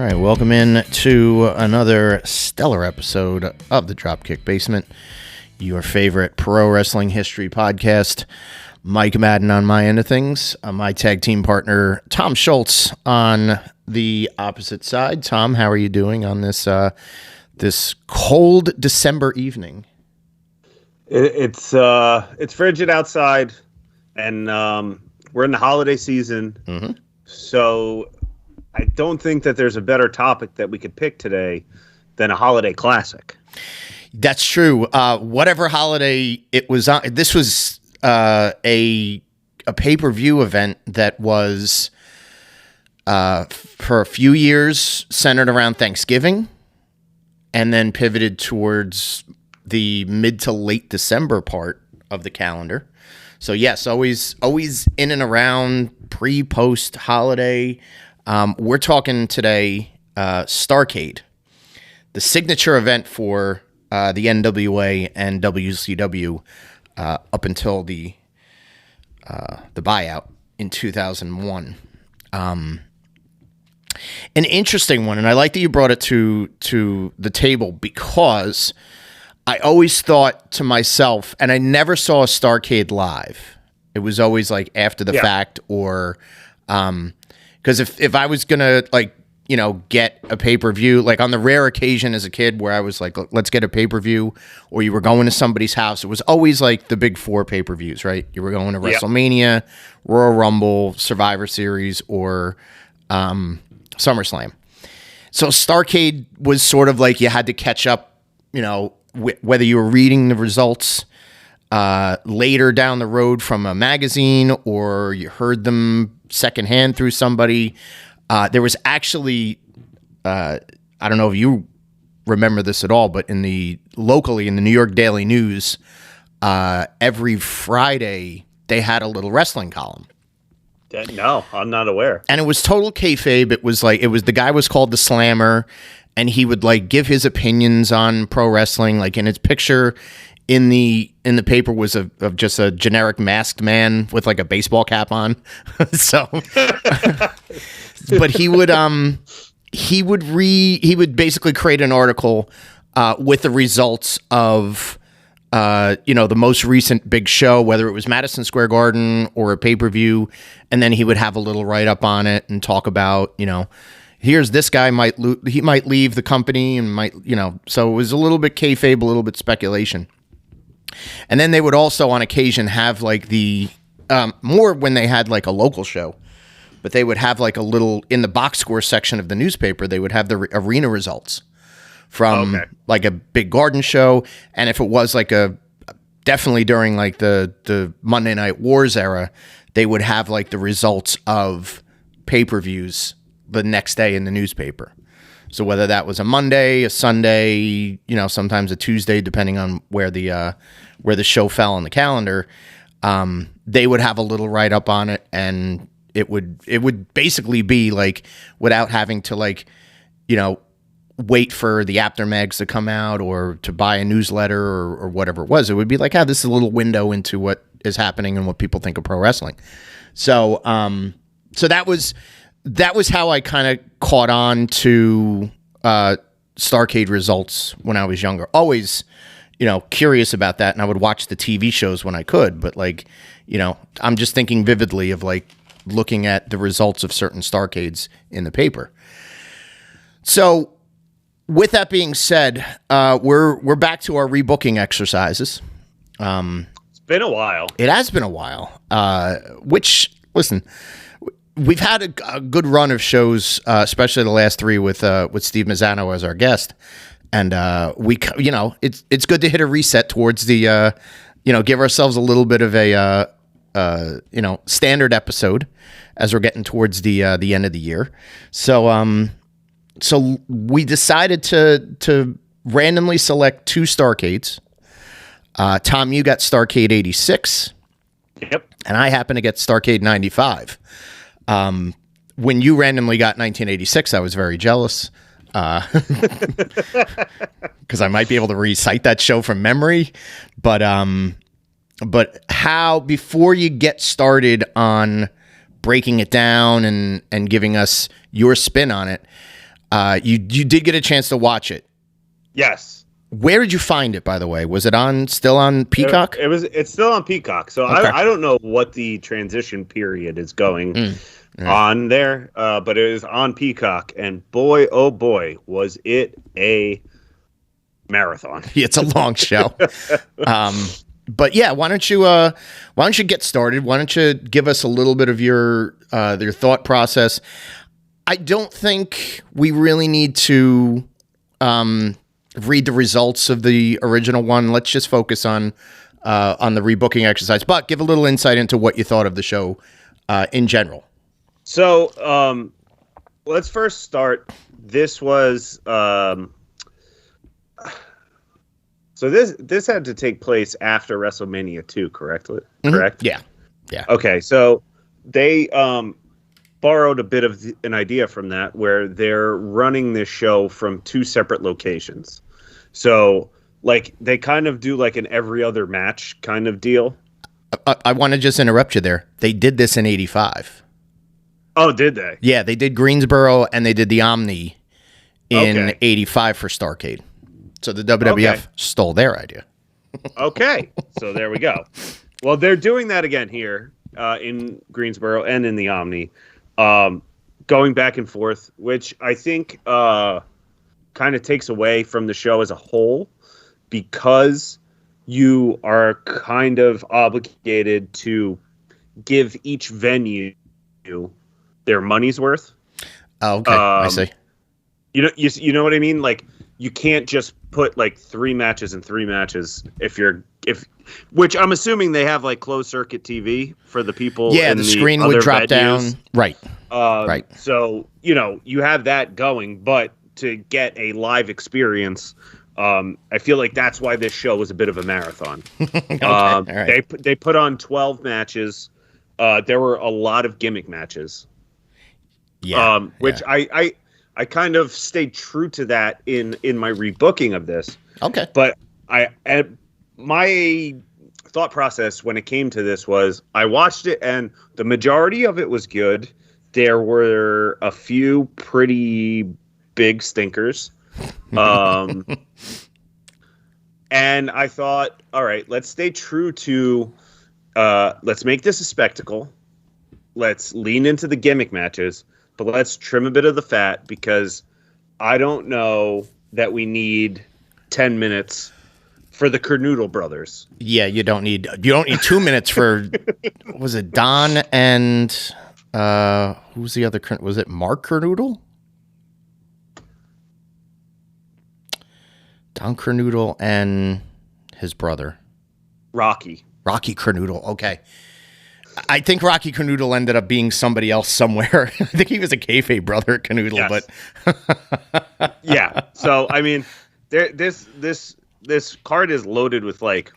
right, welcome in to another stellar episode of the Dropkick Basement, your favorite pro wrestling history podcast. Mike Madden on my end of things, my tag team partner Tom Schultz on the opposite side. Tom, how are you doing on this this cold December evening? It's frigid outside, and we're in the holiday season, so I don't think that there's a better topic that we could pick today than a holiday classic. That's true. Whatever holiday it was on, this was a pay-per-view event that was for a few years centered around Thanksgiving, and then pivoted towards the mid to late December part of the calendar. So yes, always in and around pre-post holiday. We're talking today Starrcade, the signature event for the NWA and WCW up until the buyout in 2001. An interesting one, and I like that you brought it to the table, because I always thought to myself, and I never saw a Starrcade live. It was always like after the fact, or because if I was gonna get a pay-per-view, like on the rare occasion as a kid where I was like, let's get a pay-per-view, or you were going to somebody's house, it was always like the big four pay-per-views, right? You were going to WrestleMania, Royal Rumble, Survivor Series, or SummerSlam. So Starrcade was sort of like you had to catch up, whether you were reading the results later down the road from a magazine or you heard them secondhand through somebody. There was actually, I don't know if you remember this at all, but locally in the New York Daily News, every Friday they had a little wrestling column. No, I'm not aware. And it was total kayfabe. The guy was called the Slammer, and he would give his opinions on pro wrestling. Like, in his picture in the paper was of just a generic masked man with like a baseball cap on. So, but he would basically create an article with the results of the most recent big show, whether it was Madison Square Garden or a pay-per-view, and then he would have a little write-up on it and talk about, here's this guy he might leave the company and so it was a little bit kayfabe, a little bit speculation. And then they would also on occasion have the more when they had like a local show, but they would have like a little, in the box score section of the newspaper, they would have the arena results from like a big garden show. And if it was definitely during like the Monday Night Wars era, they would have like the results of pay-per-views the next day in the newspaper. So whether that was a Monday, a Sunday, sometimes a Tuesday, depending on where the show fell on the calendar, they would have a little write-up on it, and it would basically be like, without having to wait for the aftermags to come out or to buy a newsletter or whatever it was. It would be like, this is a little window into what is happening and what people think of pro wrestling. So, so that was how I kind of caught on to Starrcade results when I was younger. Always, curious about that, and I would watch the TV shows when I could. But I'm just thinking vividly of looking at the results of certain Starrcades in the paper. So, with that being said, we're back to our rebooking exercises. It's been a while. It has been a while. Which, listen, we've had a good run of shows, especially the last three with Steve Mazzano as our guest, and it's good to hit a reset towards the give ourselves a little bit of a standard episode as we're getting towards the end of the year. So we decided to randomly select two Starrcades. Tom, you got Starrcade 86. Yep. And I happen to get Starrcade 95. When you randomly got 1986, I was very jealous. Because I might be able to recite that show from memory. But how, before you get started on breaking it down and giving us your spin on it, You did get a chance to watch it. Yes. Where did you find it, by the way? Was it still on Peacock? It's still on Peacock. So Okay. I don't know what the transition period is going on there, but it is on Peacock, and boy, oh boy, was it a marathon. It's a long show. But yeah, why don't you get started? Why don't you give us a little bit of your thought process? I don't think we really need to read the results of the original one. Let's just focus on the rebooking exercise, but give a little insight into what you thought of the show in general. So let's first start. This was so this had to take place after WrestleMania 2, correct? Correct? Yeah. Okay, so they borrowed a bit of an idea from that, where they're running this show from 2 separate locations. So, like, they kind of do like an every other match kind of deal. I want to just interrupt you there. They did this in '85. Oh, did they? Yeah, they did Greensboro and they did the Omni in '85 for Starrcade. So the WWF stole their idea. Okay, so there we go. Well, they're doing that again here in Greensboro and in the Omni, going back and forth, which I think kind of takes away from the show as a whole, because you are kind of obligated to give each venue their money's worth. Oh, okay. I see. You know what I mean? Like, you can't just put like 3 matches and 3 matches which I'm assuming they have like closed circuit TV for the people. Yeah, the screen would drop down. Right. Right. So, you have that going, but to get a live experience, I feel like that's why this show was a bit of a marathon. Okay. All right. They put on 12 matches. There were a lot of gimmick matches. Yeah. Which I kind of stayed true to that in my rebooking of this. Okay. But my thought process when it came to this was, I watched it and the majority of it was good. There were a few pretty big stinkers. And I thought, all right, let's stay true to, let's make this a spectacle. Let's lean into the gimmick matches, but let's trim a bit of the fat, because I don't know that we need 10 minutes for the Kernoodle brothers. Yeah, you don't need 2 minutes for was it Don and who's the other? Was it Mark Kernoodle? Don Kernoodle and his brother Rocky Kernoodle. Okay. I think Rocky Kernoodle ended up being somebody else somewhere. I think he was a kayfabe brother Kernoodle, yes. But yeah. So I mean, this card is loaded with, like,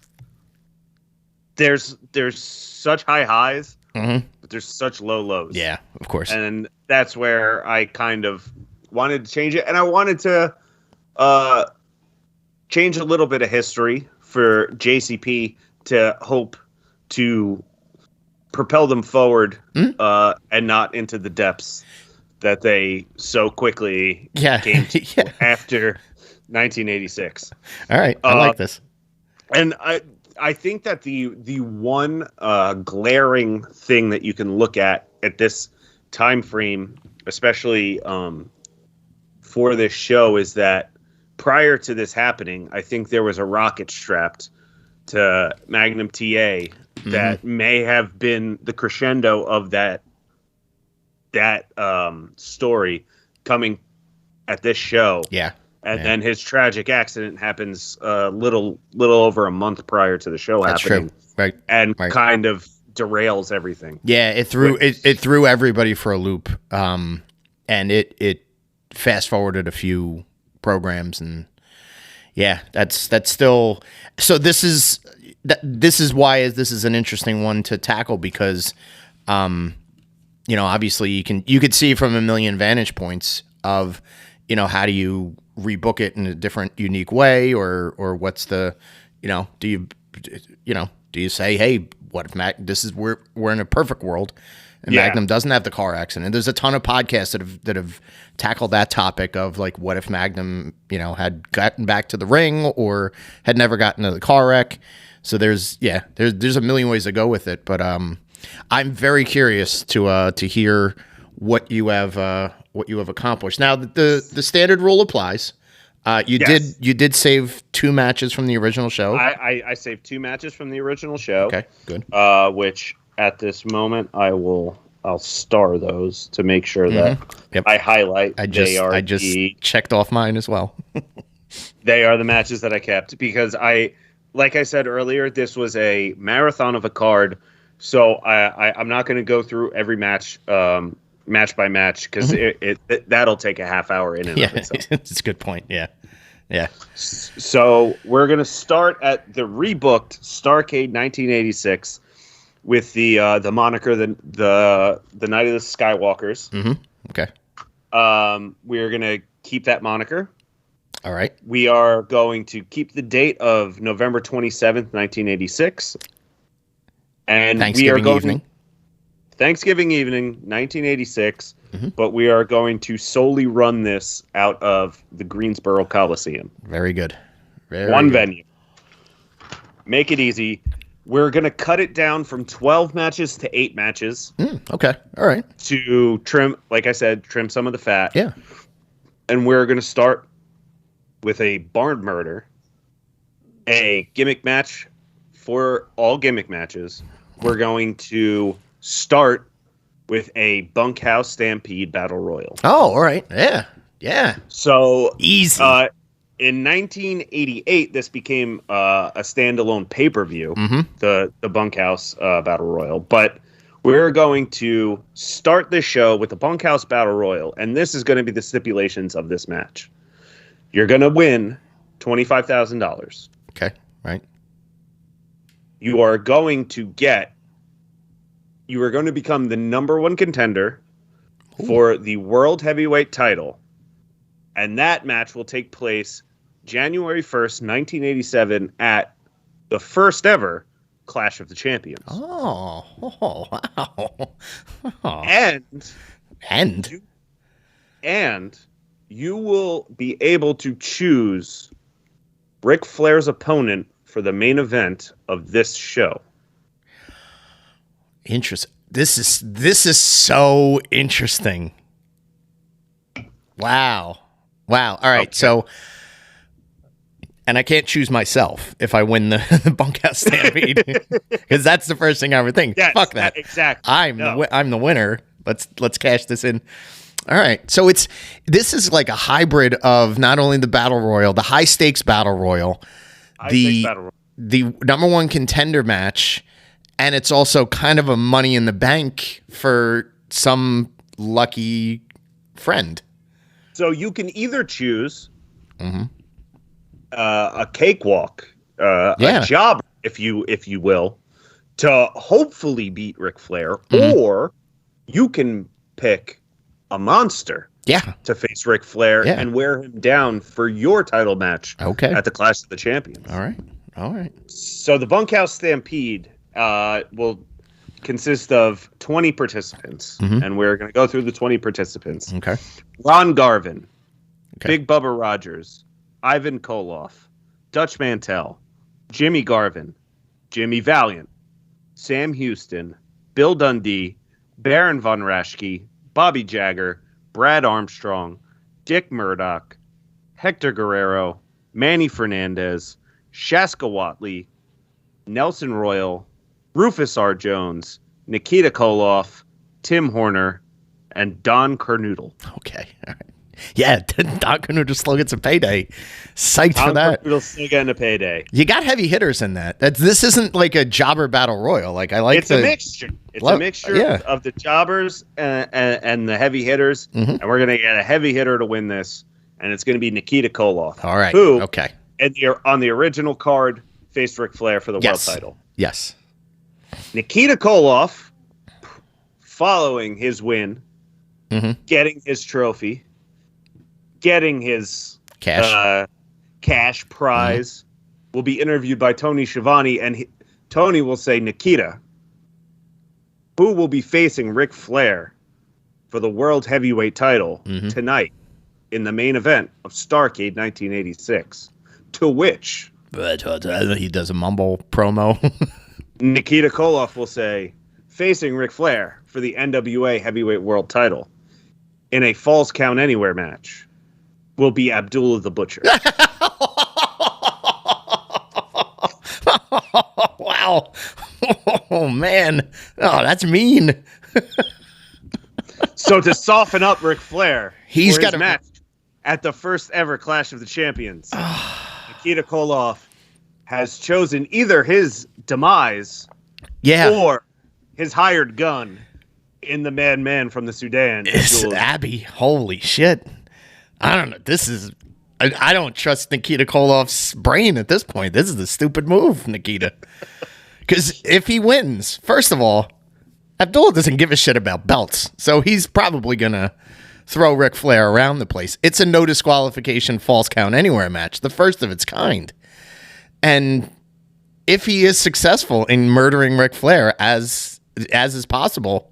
there's such high highs, but there's such low lows. Yeah, of course. And that's where I kind of wanted to change it, and I wanted to change a little bit of history for JCP to hope to propel them forward and not into the depths that they so quickly came to after 1986. All right, I like this. And I think that the one glaring thing that you can look at this time frame, especially for this show, is that prior to this happening, I think there was a rocket strapped to Magnum TA that may have been the crescendo of that story coming at this show. Yeah. And then his tragic accident happens little over a month prior to the show happening. True. Right. And kind of derails everything. Yeah, it threw everybody for a loop. And it fast forwarded a few programs, and yeah, that's still, so this is why this is an interesting one to tackle, because obviously you could see from a million vantage points of, how do you rebook it in a different, unique way, or what's the, do you say, hey, what if we're in a perfect world, and Magnum doesn't have the car accident. There's a ton of podcasts that have tackled that topic of like, what if Magnum, had gotten back to the ring or had never gotten to the car wreck. So there's a million ways to go with it, but I'm very curious to hear what you have accomplished. Now the standard rule applies. You did save 2 matches from the original show. I saved 2 matches from the original show. Okay, good. Which at this moment I'll star those to make sure that I highlight. I just checked off mine as well. They are the matches that I kept because like I said earlier, this was a marathon of a card, so I'm not going to go through every match. Match by match, because that'll take a half hour in and of itself. It's a good point. Yeah. So we're gonna start at the rebooked Starrcade 1986 with the moniker the Night of the Skywalkers. Mm-hmm. Okay. We're gonna keep that moniker. All right. We are going to keep the date of November 27th, 1986, and Thanksgiving evening, 1986, but we are going to solely run this out of the Greensboro Coliseum. Very good. One venue. Make it easy. We're going to cut it down from 12 matches to 8 matches. Okay. All right. To trim, like I said, trim some of the fat. Yeah. And we're going to start with a barn murder, a gimmick match for all gimmick matches. We're going to start with a bunkhouse stampede battle royal. Oh, all right. Yeah. So easy. In 1988, this became a standalone pay-per-view, the bunkhouse battle royal. But we're going to start this show with the bunkhouse battle royal, and this is going to be the stipulations of this match. You're going to win $25,000. Okay. Right. You are going to become the number 1 contender for the World Heavyweight title. And that match will take place January 1st, 1987 at the first ever Clash of the Champions. Oh wow. And you will be able to choose Ric Flair's opponent for the main event of this show. Interesting. This is so interesting. Wow. All right. Okay. So, and I can't choose myself if I win the bunkhouse stampede, because that's the first thing I would think. Yes, fuck that. Exactly. I'm the winner. Let's cash this in. All right. So this is like a hybrid of not only the battle royal, the high stakes battle royal, the number 1 contender match. And it's also kind of a money in the bank for some lucky friend. So you can either choose a cakewalk, a job, if you will, to hopefully beat Ric Flair, or you can pick a monster to face Ric Flair and wear him down for your title match at the Clash of the Champions. All right. So the bunkhouse stampede will consist of 20 participants, and we're going to go through the 20 participants. Okay. Ron Garvin, Big Bubba Rogers, Ivan Koloff, Dutch Mantell, Jimmy Garvin, Jimmy Valiant, Sam Houston, Bill Dundee, Baron Von Raschke, Bobby Jagger, Brad Armstrong, Dick Murdoch, Hector Guerrero, Manny Fernandez, Shaska Watley, Nelson Royal, Rufus R. Jones, Nikita Koloff, Tim Horner, and Don Carnoodle. Okay. All right. Yeah, Don Carnoodle still gets a payday. Psyched for that. Don Carnoodle still getting a payday. You got heavy hitters in that. This isn't like a jobber battle royal. Like I like it's a mixture. It's a mixture of the jobbers and the heavy hitters, and we're gonna get a heavy hitter to win this, and it's gonna be Nikita Koloff. All right. Who? Okay. On the original card, faced Ric Flair for the world title. Yes. Nikita Koloff, following his win, getting his trophy, getting his cash prize, will be interviewed by Tony Schiavone, and Tony will say, Nikita, who will be facing Ric Flair for the World Heavyweight title tonight in the main event of Starrcade 1986. To which he does a mumble promo. Nikita Koloff will say, facing Ric Flair for the NWA Heavyweight World title in a Falls Count Anywhere match will be Abdullah the Butcher. Wow. Oh, man. Oh, that's mean. So to soften up Ric Flair, he's got a match at the first ever Clash of the Champions. Nikita Koloff has chosen either his demise or his hired gun in the madman from the Sudan. It's Abby. Holy shit. I don't know. I don't trust Nikita Koloff's brain at this point. This is the stupid move, Nikita. Because if he wins, first of all, Abdullah doesn't give a shit about belts. So he's probably going to throw Ric Flair around the place. It's a no disqualification Falls Count Anywhere match, the first of its kind. And if he is successful in murdering Ric Flair, as is possible,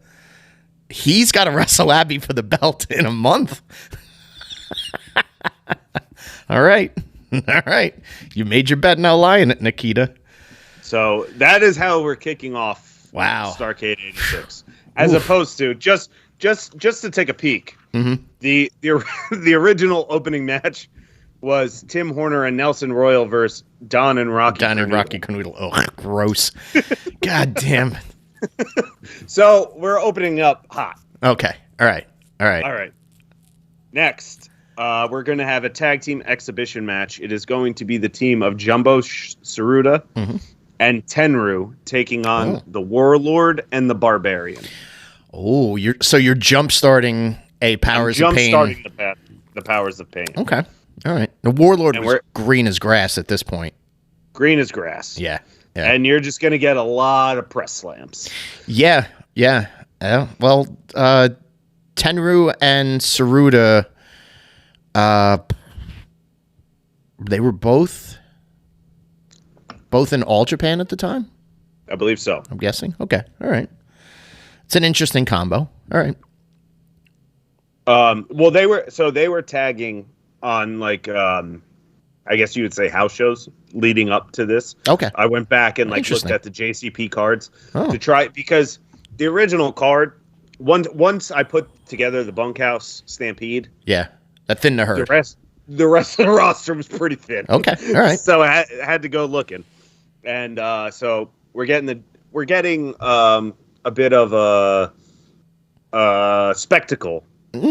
he's got to wrestle Abby for the belt in a month. All right. All right. You made your bet, now lie in it, Nikita. So that is how we're kicking off Starrcade 86. As opposed to just to take a peek. The original opening match was Tim Horner and Nelson Royal versus Don and Rocky Canoodle. Oh, gross. God damn. So we're opening up hot. Okay. All right. Next, we're going to have a tag team exhibition match. It is going to be the team of Jumbo Tsuruta and Tenryu taking on the Warlord and the Barbarian. Oh, you're jump starting a Powers of Pain. Jump starting the Powers of Pain. Okay. All right. The Warlord was green as grass at this point. Green as grass. Yeah. And you're just going to get a lot of press slams. Yeah. Well, Tenryu and Tsuruta, they were both in All Japan at the time? I believe so. I'm guessing. Okay. All right. It's an interesting combo. All right. Well, they were tagging on I guess you would say house shows leading up to this. Okay. I went back and looked at the JCP cards to try, because the original card, once I put together the Bunkhouse Stampede. Yeah. That thinned the herd. The rest of the roster was pretty thin. Okay. All right. So I had to go looking. And so we're getting a bit of a spectacle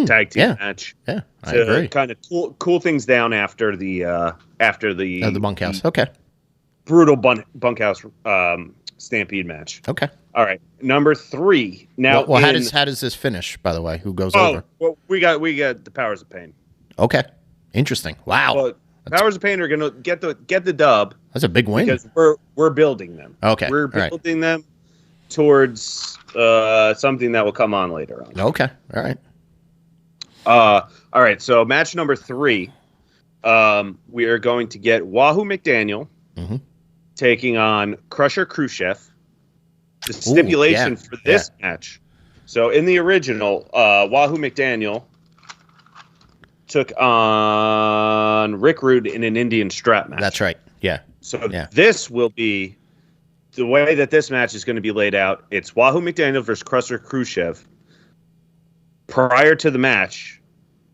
tag team match. Yeah, I agree. Kind of cool things down after the bunkhouse. Okay. Brutal bunkhouse stampede match. Okay. All right. Number 3. Now, how does this finish? By the way, who goes over? Well, we got the Powers of Pain. Okay. Interesting. Wow. Well, Powers of Pain are gonna get the dub. That's a big win because we're building them. Okay. We're building them towards something that will come on later on. Okay. All right. All right. So match number 3, we are going to get Wahoo McDaniel taking on Crusher Khrushchev. The stipulation for this match. So in the original, Wahoo McDaniel took on Rick Rude in an Indian strap match. That's right. Yeah. So this will be the way that this match is going to be laid out. It's Wahoo McDaniel versus Crusher Khrushchev. Prior to the match,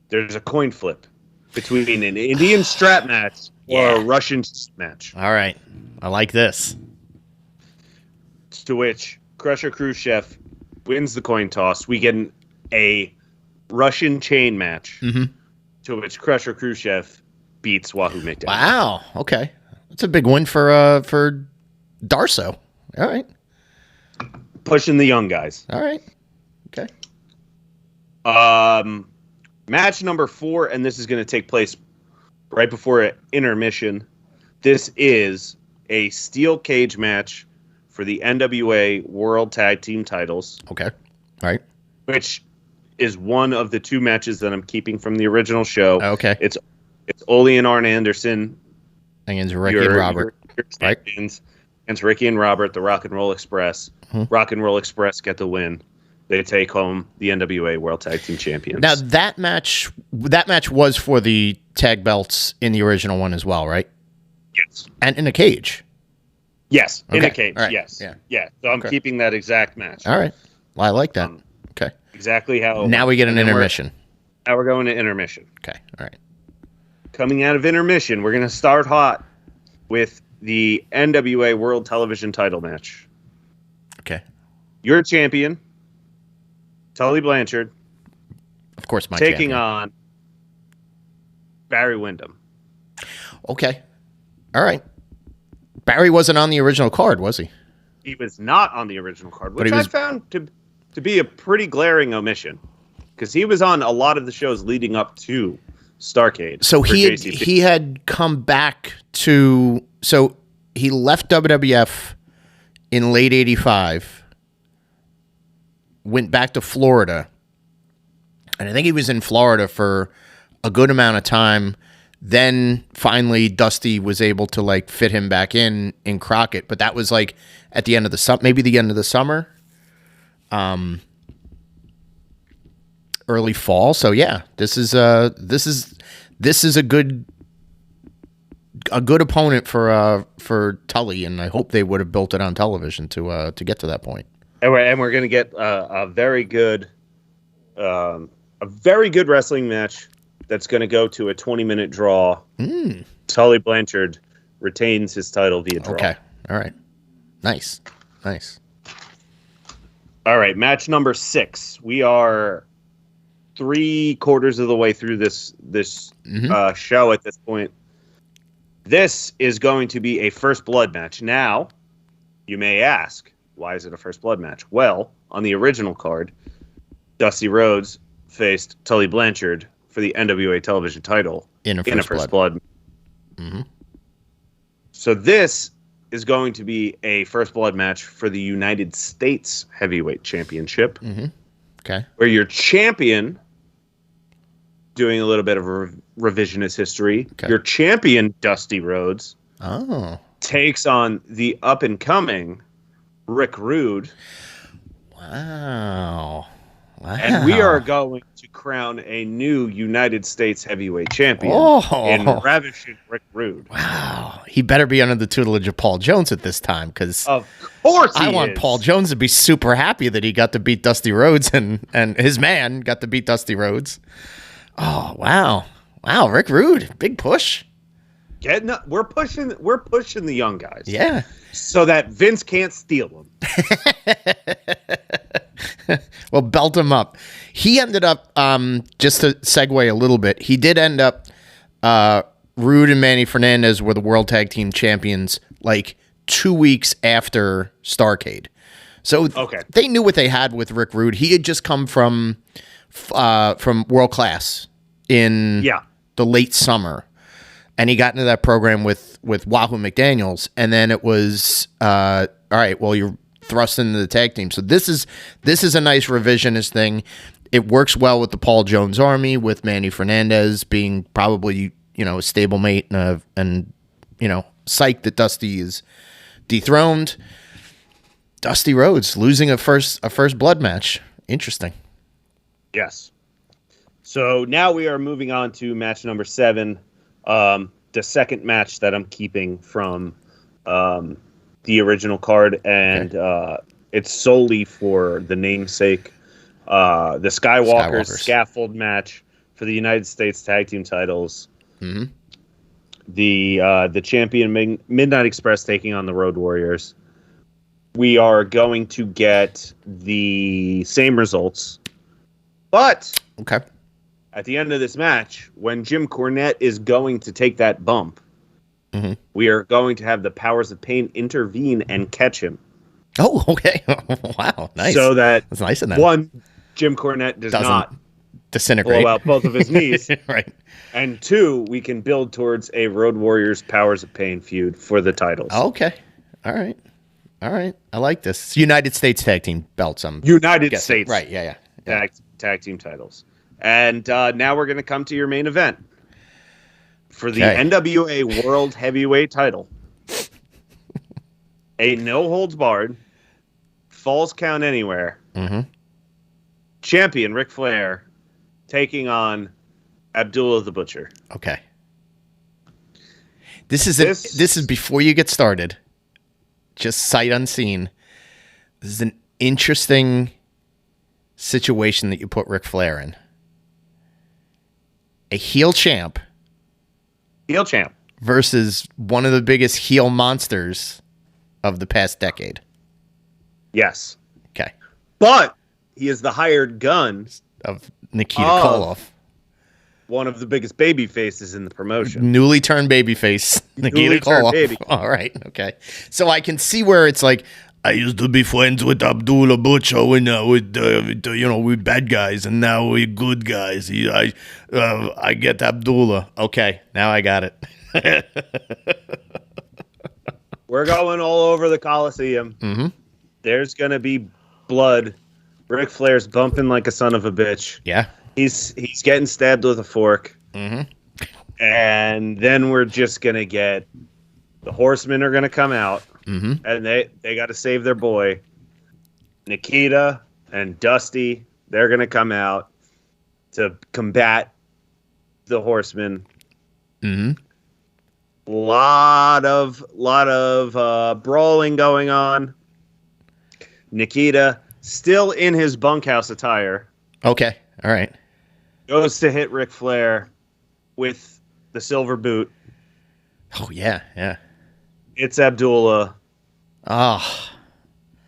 there's a coin flip between an Indian strap match or a Russian match. All right. I like this. To which Crusher Khrushchev wins the coin toss. We get a Russian chain match. To which Crusher Khrushchev beats Wahoo McDaniel. Wow. Okay. That's a big win for Darso. All right. Pushing the young guys. All right. Okay. Match number 4, and this is going to take place right before intermission. This is a steel cage match for the NWA World Tag Team titles. Okay. All right. Which is one of the 2 matches that I'm keeping from the original show. Okay. It's Ole and Arn Anderson against Ricky and Robert. Your champions. against Ricky and Robert, the Rock and Roll Express. Rock and Roll Express get the win. They take home the NWA World Tag Team Champions. Now that match was for the tag belts in the original one as well, right? Yes. And in a cage. Yes, in a cage. Right. Yes. Yeah. So I'm keeping that exact match. All right. Well, I like that. Okay. Exactly how. Now we get an intermission. Now we're going to intermission. Okay. All right. Coming out of intermission, we're going to start hot with the NWA World Television Title match. Okay. Your champion, Tully Blanchard. Of course, my taking champion. on Barry Windham. Okay. All right. Barry wasn't on the original card, was he? He was not on the original card, which I found to be a pretty glaring omission, because he was on a lot of the shows leading up to Starrcade. So he had come back to. So he left WWF in late '85, went back to Florida, and I think he was in Florida for a good amount of time. Then finally, Dusty was able to like fit him back in Crockett, but that was like at the end of the summer, maybe the end of the summer, early fall. So yeah, this is a good opponent for Tully, and I hope they would have built it on television to get to that point. And we're going to get a very good wrestling match. That's going to go to a 20-minute draw. Tully Blanchard retains his title via draw. Okay. All right. Nice. All right. Match number 6. We are 3/4 of the way through this show at this point. This is going to be a first blood match. Now, you may ask, why is it a first blood match? Well, on the original card, Dusty Rhodes faced Tully Blanchard for the NWA television title in a first blood. Mm-hmm. So this is going to be a first blood match for the United States Heavyweight Championship. Mm-hmm. Okay. Where your champion, doing a little bit of revisionist history, your champion, Dusty Rhodes, takes on the up-and-coming Rick Rude. Wow. And we are going to crown a new United States heavyweight champion in Ravishing Rick Rude. Wow. He better be under the tutelage of Paul Jones at this time, because of course I want Paul Jones to be super happy that he got to beat Dusty Rhodes and his man got to beat Dusty Rhodes. Oh, wow. Wow, Rick Rude, big push. We're pushing the young guys. Yeah. So that Vince can't steal them. Well, belt him up. He ended up, just to segue a little bit, he did end up, Rude and Manny Fernandez were the World Tag Team Champions like 2 weeks after Starrcade. So they knew what they had with Rick Rude. He had just come from World Class in the late summer. And he got into that program with Wahoo McDaniels. And then it was, all right, well, you're thrust into the tag team. So this is a nice revisionist thing. It works well with the Paul Jones Army, with Manny Fernandez being probably, a stablemate and psyched that Dusty is dethroned. Dusty Rhodes losing a first blood match. Interesting. Yes. So now we are moving on to match number 7. The second match that I'm keeping from the original card, and it's solely for the namesake. The Skywalkers scaffold match for the United States Tag Team titles. Mm-hmm. The champion Midnight Express taking on the Road Warriors. We are going to get the same results, but at the end of this match, when Jim Cornette is going to take that bump, we are going to have the Powers of Pain intervene and catch him. Oh, okay. Wow, nice. So that's nice. One, Jim Cornette doesn't not disintegrate, blow out both of his knees. Right. And 2, we can build towards a Road Warriors Powers of Pain feud for the titles. Okay. All right. I like this. United States Tag Team belts. United States. Right. Yeah. Tag team titles. And now we're going to come to your main event for the NWA World Heavyweight title. a no holds barred, falls count anywhere. Mm-hmm. Champion Ric Flair taking on Abdullah the Butcher. Okay. This is before you get started. Just sight unseen. This is an interesting situation that you put Ric Flair in. A heel champ. Heel champ. Versus one of the biggest heel monsters of the past decade. Yes. Okay. But he is the hired gun of Nikita Koloff. One of the biggest baby faces in the promotion. Newly turned babyface. Nikita Koloff. All right. Okay. So I can see where it's like, I used to be friends with Abdullah Butcher with bad guys, and now we're good guys. I get Abdullah. Okay. Now I got it. We're going all over the Coliseum. Mm-hmm. There's going to be blood. Ric Flair's bumping like a son of a bitch. Yeah. He's getting stabbed with a fork. Mm-hmm. And then we're just going to get the Horsemen are going to come out. Mm-hmm. And they got to save their boy. Nikita and Dusty, they're going to come out to combat the Horsemen. Mm-hmm. Lot of brawling going on. Nikita still in his bunkhouse attire. Okay. All right. Goes to hit Ric Flair with the silver boot. Oh, yeah. Yeah. It's Abdullah. Oh.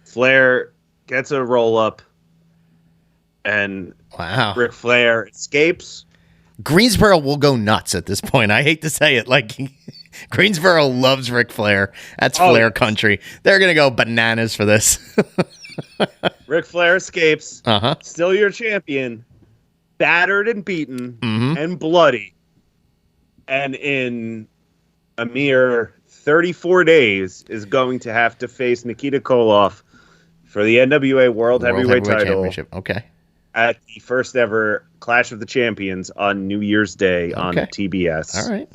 Flair gets a roll up. And wow. Ric Flair escapes. Greensboro will go nuts at this point. I hate to say it. Like, Greensboro loves Ric Flair. That's Flair country. They're going to go bananas for this. Ric Flair escapes. Uh-huh. Still your champion. Battered and beaten and bloody. And in a mere 34 days is going to have to face Nikita Koloff for the NWA World Heavyweight title. Championship. Okay. At the first ever Clash of the Champions on New Year's Day on TBS. All right.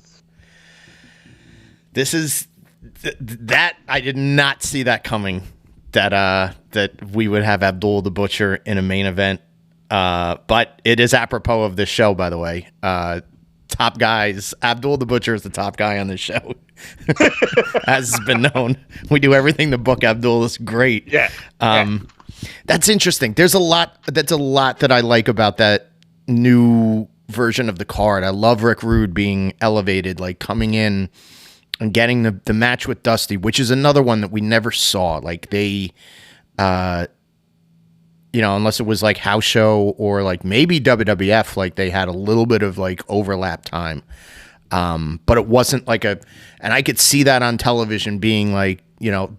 This is that I did not see that coming. That we would have Abdul the Butcher in a main event. But it is apropos of this show, by the way. Top guys. Abdul the Butcher is the top guy on this show. As has been known. We do everything to book Abdul. It's great. Yeah. That's interesting. That's a lot that I like about that new version of the card. I love Rick Rude being elevated, like coming in and getting the match with Dusty, which is another one that we never saw. Like they, unless it was like house show or like maybe WWF, like they had a little bit of like overlap time. But it wasn't like and I could see that on television being like,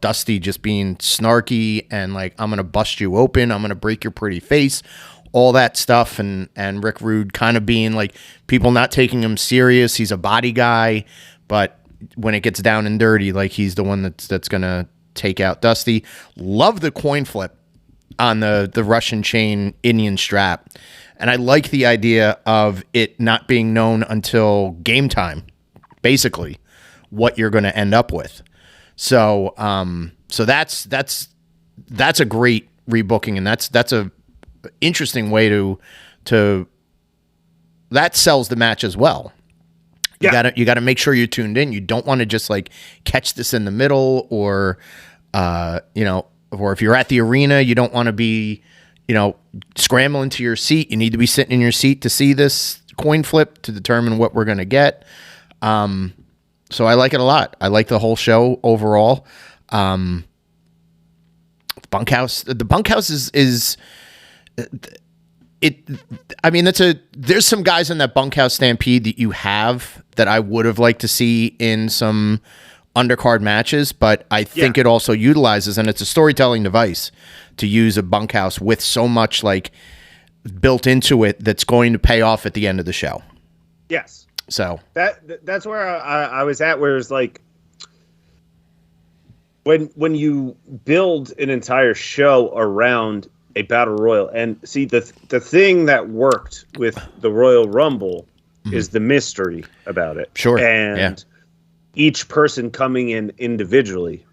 Dusty just being snarky and like, I'm going to bust you open. I'm going to break your pretty face, all that stuff. And Rick Rude kind of being like people not taking him serious. He's a body guy, but when it gets down and dirty, like he's the one that's going to take out Dusty. Love the coin flip on the Russian chain Indian strap. And I like the idea of it not being known until game time, basically, what you're going to end up with. So that's a great rebooking, and that's a interesting way to that sells the match as well. Yeah. You gotta make sure you're tuned in. You don't want to just like catch this in the middle or or if you're at the arena, you don't want to be scrambling to your seat. You need to be sitting in your seat to see this coin flip to determine what we're going to get. So I like it a lot. I like the whole show overall. The bunkhouse is it. I mean, there's some guys in that bunkhouse stampede that you have that I would have liked to see in some undercard matches, but I think it also utilizes, and it's a storytelling device to use a bunkhouse with so much like built into it that's going to pay off at the end of the show. Yes. So that's where I was at, where it's like when you build an entire show around a battle royal, and see the thing that worked with the Royal Rumble is the mystery about it. Sure. And each person coming in individually.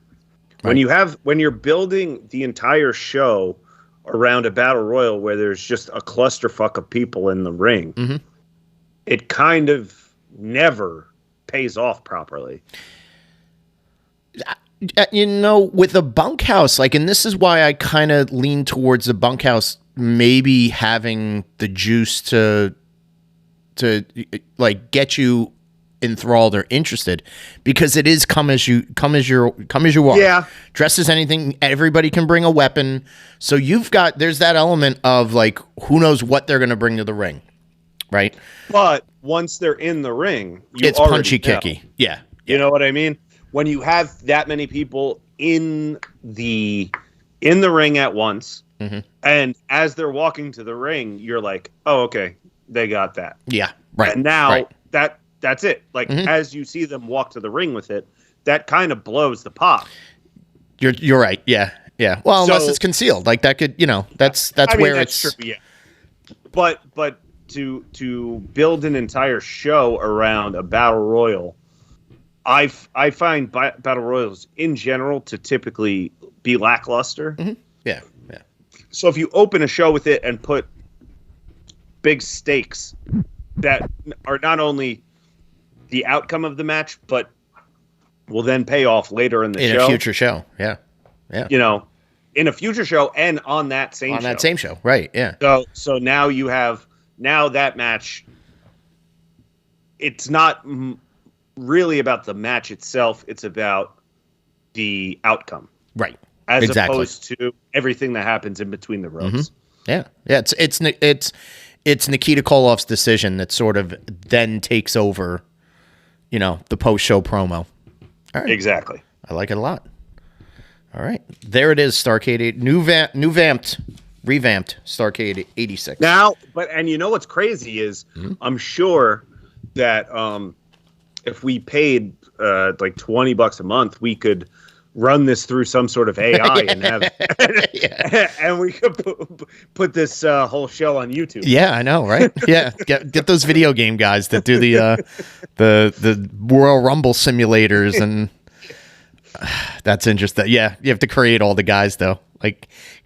When you're building the entire show around a battle royal where there's just a clusterfuck of people in the ring, it kind of never pays off properly. With a bunkhouse, and this is why I kind of lean towards the bunkhouse maybe having the juice to get you enthralled or interested, because it is come as you are. Yeah. Dress as anything, everybody can bring a weapon. So there's that element of who knows what they're going to bring to the ring, right? But once they're in the ring, it's punchy kicky. Yeah. You know what I mean? When you have that many people in the ring at once, and as they're walking to the ring, you're like, oh, okay, they got that. Yeah, right. And now that's it. As you see them walk to the ring with it, that kind of blows the pop. You're right. Yeah, yeah. Well, unless it's concealed, that could, that's where it's true. Yeah. But to build an entire show around a battle royal, I find battle royals in general to typically be lackluster. Yeah, yeah. So if you open a show with it and put big stakes that are not only the outcome of the match, but will then pay off later in the show. In a future show, yeah. Yeah. In a future show and on that same show. On that same show, right, yeah. So now you have, that match, it's not really about the match itself, it's about the outcome. Right. As opposed to everything that happens in between the ropes. Yeah. Yeah, it's Nikita Koloff's decision that sort of then takes over, the post-show promo. All right. Exactly. I like it a lot. All right. There it is, Starrcade. Revamped Starrcade 86. Now, and you know what's crazy is I'm sure that if we paid $20 a month, we could run this through some sort of AI and have and we could put this whole show on YouTube. Yeah, I know, right? Yeah, get those video game guys that do the Royal Rumble simulators, and that's interesting. Yeah, you have to create all the guys though.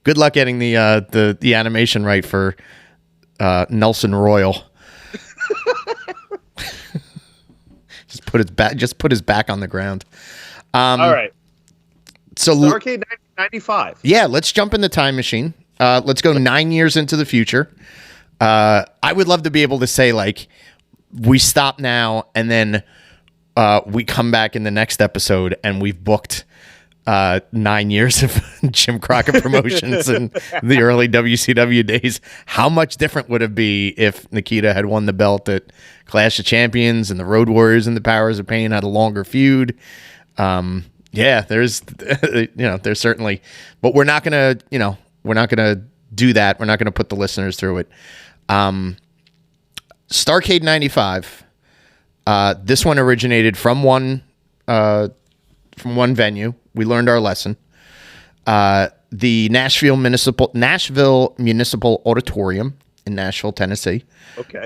Good luck getting the animation right for Nelson Royal. Just put his back on the ground. All right. So Starrcade 1995. Yeah, let's jump in the time machine. Let's go 9 years into the future. I would love to be able to say we stop now and then we come back in the next episode and we've booked 9 years of Jim Crockett Promotions in the early WCW days. How much different would it be if Nikita had won the belt at Clash of Champions and the Road Warriors and the Powers of Pain had a longer feud? Yeah, there's certainly, but we're not gonna do that. We're not gonna put the listeners through it. Starrcade 95. This one originated from one venue. We learned our lesson. The Nashville Municipal Auditorium in Nashville, Tennessee. Okay.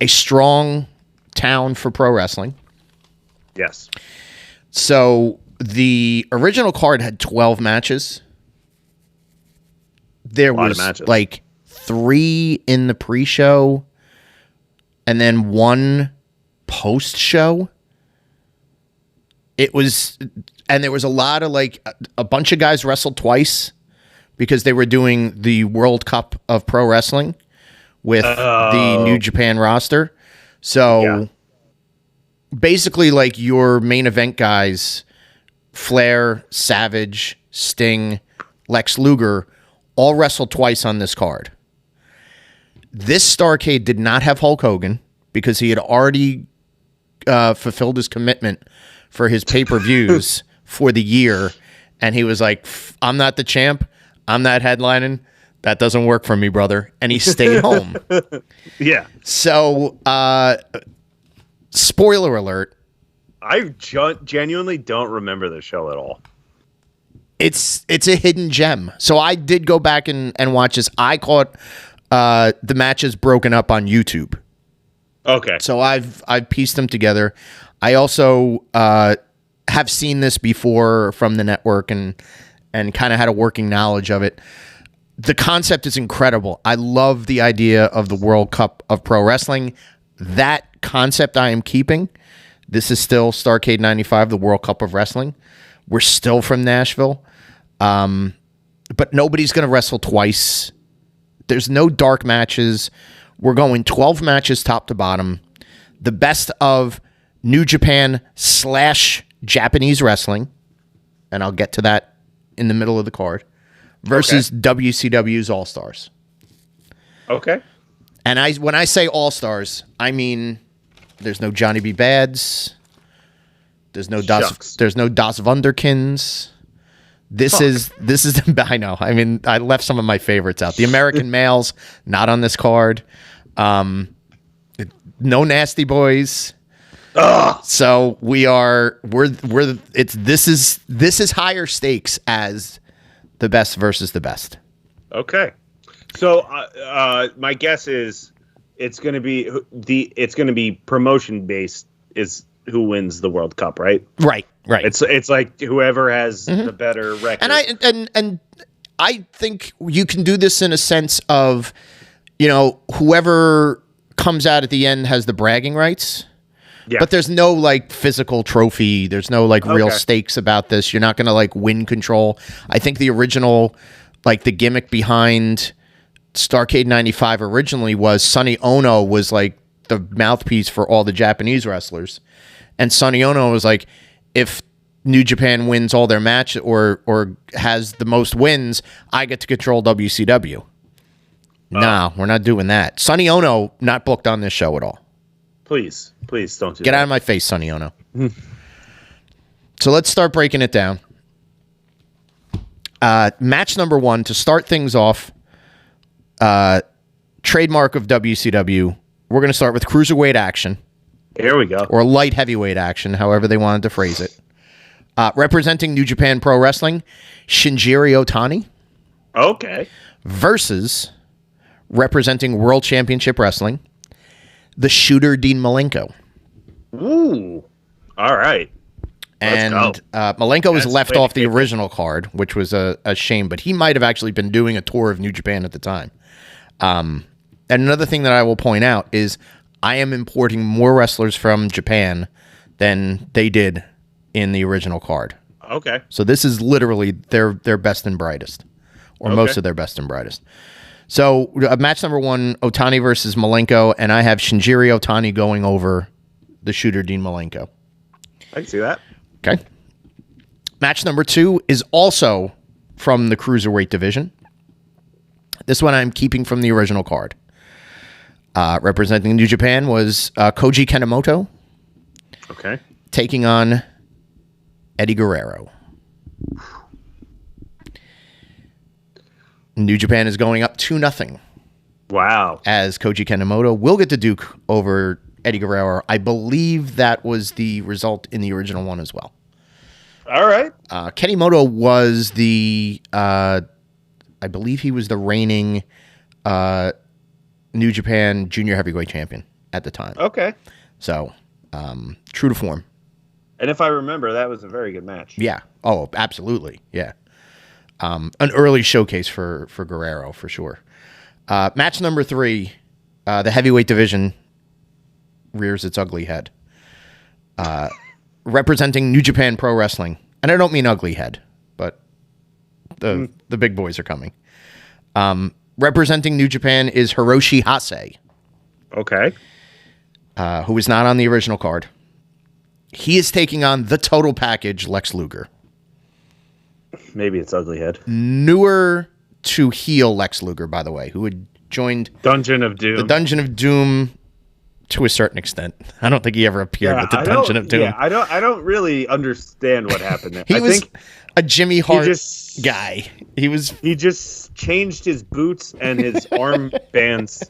A strong town for pro wrestling. Yes. So the original card had 12 matches. There was 3 in the pre-show and then 1 post-show. There was a lot of a bunch of guys wrestled twice because they were doing the World Cup of Pro Wrestling with the New Japan roster. So basically your main event guys, Flair, Savage, Sting, Lex Luger, all wrestled twice on this card. This Starrcade did not have Hulk Hogan because he had already fulfilled his commitment for his pay-per-views for the year. And he was like, I'm not the champ. I'm not headlining. That doesn't work for me, brother. And he stayed home. Yeah. So, spoiler alert. I genuinely don't remember the show at all. It's a hidden gem. So I did go back and watch this. I caught the matches broken up on YouTube. Okay. So I've pieced them together. I also have seen this before from the network and kind of had a working knowledge of it. The concept is incredible. I love the idea of the World Cup of Pro Wrestling. That concept I am keeping. This is still Starrcade 95, the World Cup of Wrestling. We're still from Nashville. But nobody's going to wrestle twice. There's no dark matches. We're going 12 matches top to bottom. The best of New Japan / Japanese wrestling, and I'll get to that in the middle of the card, versus WCW's All-Stars. Okay. And when I say All-Stars, I mean there's no Johnny B. Bads. There's no Das Wunderkinds. This is I know. I mean, I left some of my favorites out. The American Males, not on this card. No Nasty Boys. Ugh. So this is higher stakes as the best versus the best. Okay. So my guess is it's going to be promotion based is who wins the World Cup, right? Right. It's like whoever has the better record. And I think you can do this in a sense of, whoever comes out at the end has the bragging rights. Yeah. But there's no physical trophy. There's no real stakes about this. You're not going to win control. I think the original the gimmick behind Starrcade 95 originally was Sonny Ono was the mouthpiece for all the Japanese wrestlers. And Sonny Ono was if New Japan wins all their match or has the most wins, I get to control WCW. No, we're not doing that. Sonny Ono not booked on this show at all. Please don't do Get that. out of my face, Sonny Ono. So let's start breaking it down. Match number 1, to start things off, trademark of WCW, we're going to start with cruiserweight action. Here we go. Or light heavyweight action, however they wanted to phrase it. Representing New Japan Pro Wrestling, Shinjiro Otani. Okay. Versus representing World Championship Wrestling, the Shooter Dean Malenko. Ooh. All right. And Malenko was left off the original card, which was a shame, but he might have actually been doing a tour of New Japan at the time. And another thing that I will point out is I am importing more wrestlers from Japan than they did in the original card. Okay. So this is literally their best and brightest, or most of their best and brightest. So match number 1, Otani versus Malenko, and I have Shinjiro Otani going over the Shooter Dean Malenko. I can see that. Okay. Match number 2 is also from the cruiserweight division. This one I'm keeping from the original card. Representing New Japan was Koji Kanemoto. Okay. Taking on Eddie Guerrero. New Japan is going up 2-0. Wow. As Koji Kanemoto will get the Duke over Eddie Guerrero. I believe that was the result in the original one as well. All right. Kanemoto was I believe he was the reigning New Japan junior heavyweight champion at the time. Okay. So, true to form. And if I remember, that was a very good match. Yeah. Oh, absolutely. Yeah. An early showcase for Guerrero, for sure. Match number 3, the heavyweight division rears its ugly head. Representing New Japan Pro Wrestling. And I don't mean ugly head, but the big boys are coming. Representing New Japan is Hiroshi Hase. Okay. Who is not on the original card. He is taking on the total package, Lex Luger. Maybe it's ugly head. Newer to heel Lex Luger, by the way, who had joined Dungeon of Doom. The Dungeon of Doom to a certain extent. I don't think he ever appeared with the Dungeon of Doom. Yeah, I don't really understand what happened there. He was a Jimmy Hart guy. He just changed his boots and his armbands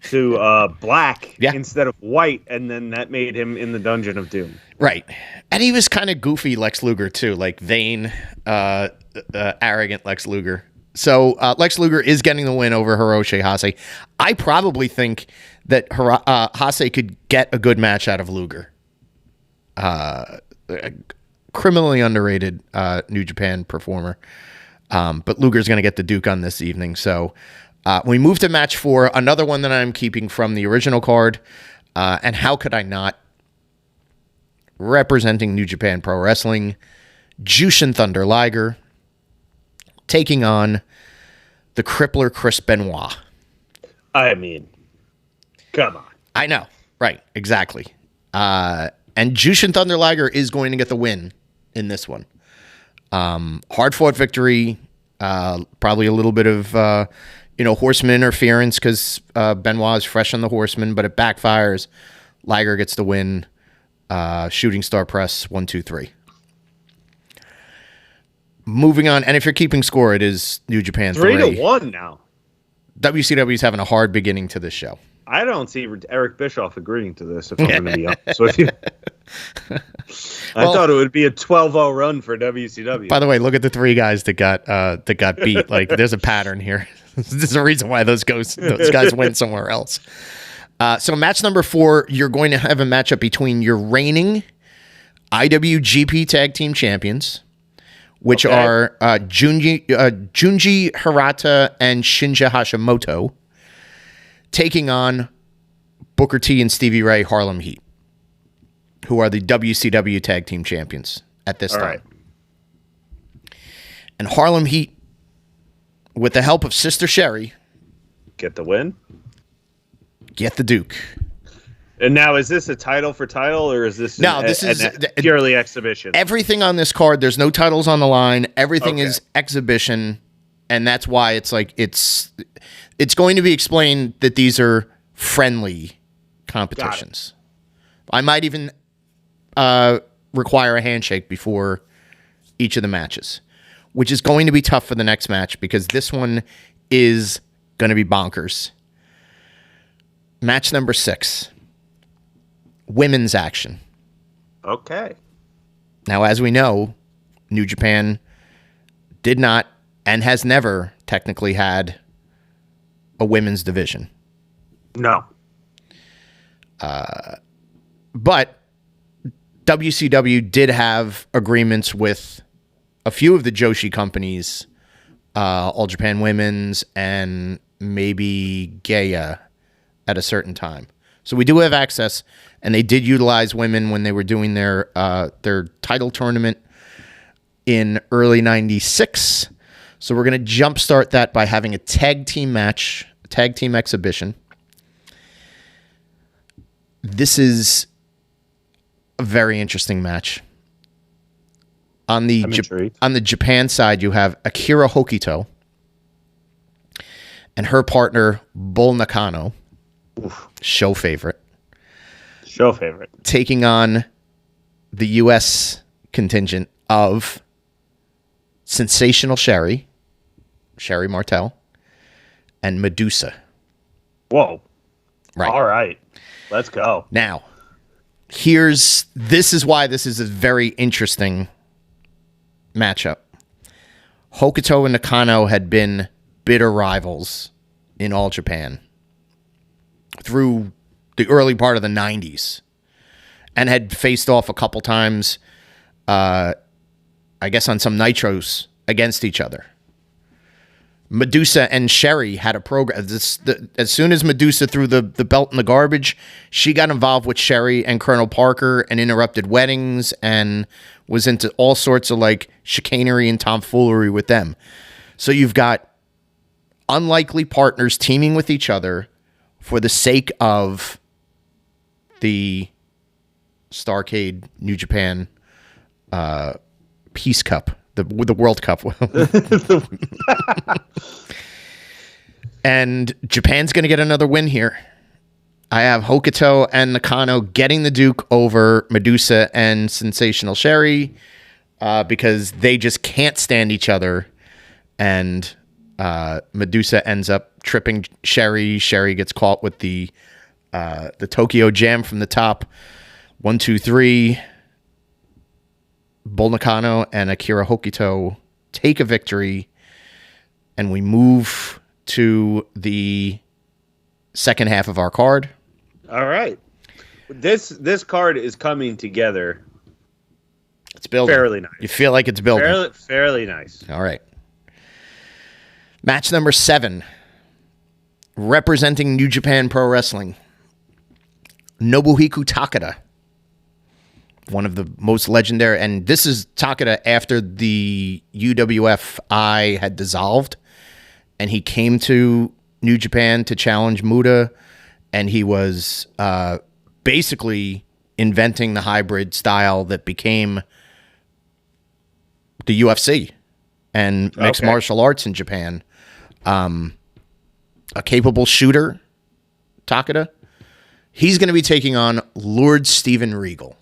to black instead of white, and then that made him in the Dungeon of Doom. Right. And he was kind of goofy Lex Luger, too, like vain, arrogant Lex Luger. So Lex Luger is getting the win over Hiroshi Hase. I probably think that Hase could get a good match out of Luger. criminally underrated New Japan performer. But Luger's going to get the Duke on this evening. So we move to match 4, another one that I'm keeping from the original card. And how could I not? Representing New Japan Pro Wrestling, Jushin Thunder Liger taking on the crippler Chris Benoit. I mean, come on. I know. Right. Exactly. And Jushin Thunder Liger is going to get the win in this one. Hard-fought victory. Probably a little bit of, horseman interference because Benoit is fresh on the horseman, but it backfires. Liger gets the win. Shooting star press, 1, 2, 3. Moving on, and if you're keeping score, it is New Japan 3. 3-1 now. WCW is having a hard beginning to this show. I don't see Eric Bischoff agreeing to this, if I'm going to be honest with you. I thought it would be a 12-0 run for WCW. By the way, look at the 3 guys that got beat. Like, there's a pattern here. There's a reason why those guys went somewhere else. So match number 4, you're going to have a matchup between your reigning IWGP Tag Team Champions, which are Junji Hirata and Shinja Hashimoto, taking on Booker T and Stevie Ray Harlem Heat, who are the WCW Tag Team Champions at this time. Right. And Harlem Heat, with the help of Sister Sherry, get the win. Get the Duke. And now, is this a title for title, or is this this is purely exhibition? Everything on this card, there's no titles on the line. Everything is exhibition, and that's why it's like it's going to be explained that these are friendly competitions. I might even require a handshake before each of the matches, which is going to be tough for the next match because this one is going to be bonkers. Match number 6. Women's action. Okay. Now, as we know, New Japan did not and has never technically had a women's division. No. But WCW did have agreements with a few of the Joshi companies, All Japan Women's and maybe Gaia at a certain time. So we do have access, and they did utilize women when they were doing their title tournament in early 96. So we're going to jumpstart that by having a tag team match, a tag team exhibition. This is a very interesting match. On the Japan side, you have Akira Hokito and her partner, Bull Nakano. Oof. Show favorite. Taking on the U.S. contingent of Sensational Sherry Martel, and Medusa. Whoa. Right. All right. Let's go. Now, this is why this is a very interesting matchup. Hokuto and Nakano had been bitter rivals in All Japan through the early part of the 90s and had faced off a couple times, I guess on some nitros against each other. Medusa and Sherry had a program. As soon as Medusa threw the belt in the garbage, she got involved with Sherry and Colonel Parker and interrupted weddings and was into all sorts of like chicanery and tomfoolery with them. So you've got unlikely partners teaming with each other for the sake of the Starrcade New Japan Peace Cup, the World Cup. And Japan's going to get another win here. I have Hokuto and Nakano getting the Duke over Medusa and Sensational Sherry because they just can't stand each other. And Medusa ends up tripping Sherry. Sherry gets caught with the Tokyo Jam from the top. 1, 2, 3. Bull Nakano and Akira Hokuto take a victory, and we move to the second half of our card. All right. This card is coming together It's building. Fairly nice. You feel like it's building. Fairly nice. All right. Match number 7. Representing New Japan Pro Wrestling, Nobuhiko Takada. One of the most legendary, and this is Takada after the UWFI had dissolved, and he came to New Japan to challenge Muta, and he was basically inventing the hybrid style that became the UFC and mixed martial arts in Japan. A capable shooter, Takada. He's going to be taking on Lord Steven Regal.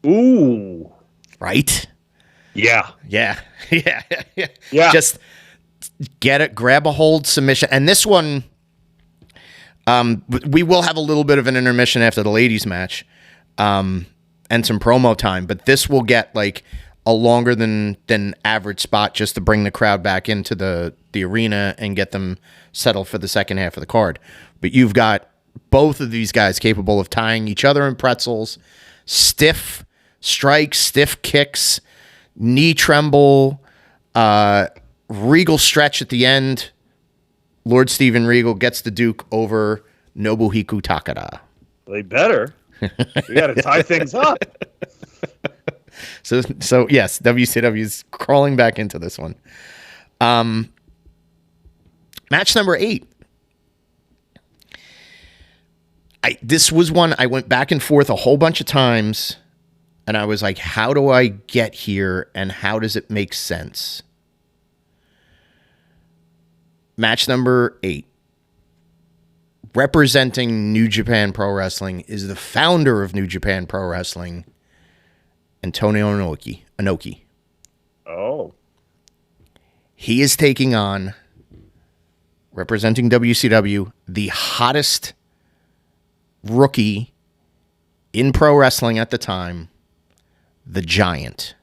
Ooh. Right? Yeah. Yeah. Yeah. Just get it, grab a hold submission. And this one, we will have a little bit of an intermission after the ladies match, and some promo time, but this will get like a longer than average spot just to bring the crowd back into the arena and get them settled for the second half of the card. But you've got both of these guys capable of tying each other in pretzels, stiff strikes, stiff kicks, knee tremble, Regal stretch at the end. Lord Steven Regal gets the Duke over Nobuhiko Takada. They better. We got to tie things up. So yes, WCW is crawling back into this one. Match number 8. This was one I went back and forth a whole bunch of times, and I was like, how do I get here, and how does it make sense? Match number 8. Representing New Japan Pro Wrestling is the founder of New Japan Pro Wrestling, Antonio Inoki. Oh. He is taking on, representing WCW, the hottest rookie in pro wrestling at the time, the Giant.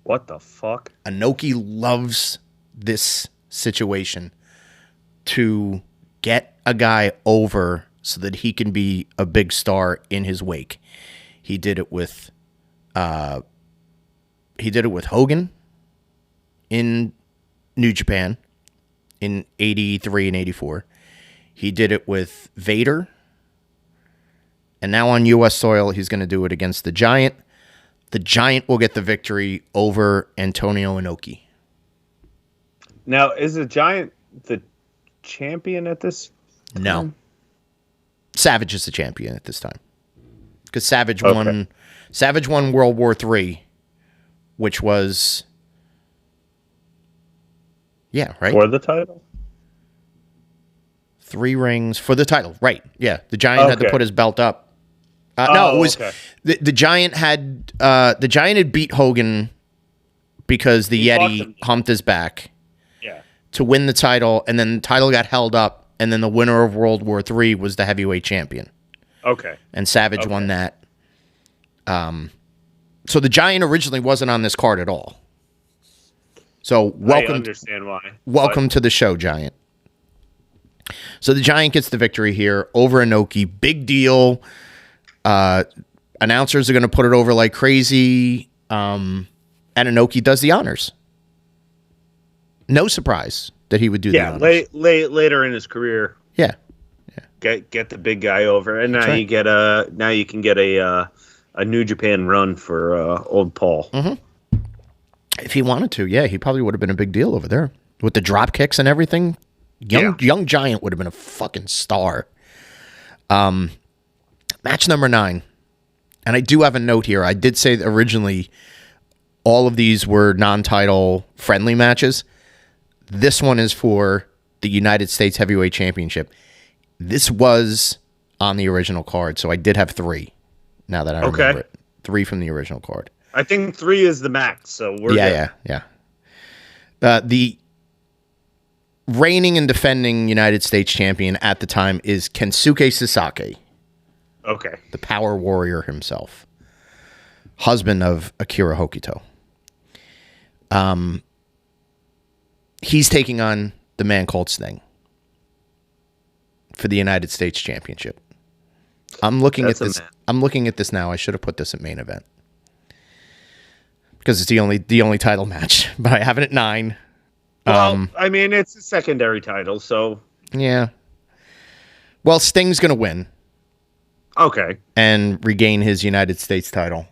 What the fuck? Inoki loves this situation to get a guy over so that he can be a big star in his wake. He did it with Hogan in New Japan in 83 and 84. He did it with Vader. And now on U.S. soil, he's going to do it against the Giant. The Giant will get the victory over Antonio Inoki. Now, is the Giant the champion at this time? No. Savage is the champion at this time. Because Savage won World War III, which was... Yeah, right? For the title? 3 rings for the title. Right. Yeah. The Giant had to put his belt up. No, it was the Giant had beat Hogan because the Yeti humped his back. Yeah. To win the title, and then the title got held up, and then the winner of World War III was the heavyweight champion. Okay. And Savage won that. So the Giant originally wasn't on this card at all. So welcome. I understand why. Welcome to the show, Giant. So the Giant gets the victory here over Inoki. Big deal. Announcers are going to put it over like crazy. And Inoki does the honors. No surprise that he would do that. Yeah, later in his career. Yeah. Get the big guy over, and now you can get a New Japan run for old Paul. Mm-hmm. If he wanted to, yeah, he probably would have been a big deal over there with the drop kicks and everything. Young Giant would have been a fucking star. Match number 9. And I do have a note here. I did say that originally all of these were non-title friendly matches. This one is for the United States Heavyweight Championship. This was on the original card, so I did have 3. Now that I remember it. 3 from the original card. I think 3 is the max, so we're good. Yeah. The reigning and defending United States champion at the time is Kensuke Sasaki. Okay. The power warrior himself. Husband of Akira Hokuto. He's taking on the man called Sting for the United States Championship. I'm looking at this now. I should have put this at main event. because it's the only title match. But I have it at 9. Well, I mean, it's a secondary title, so yeah. Well, Sting's gonna win. Okay. And regain his United States title.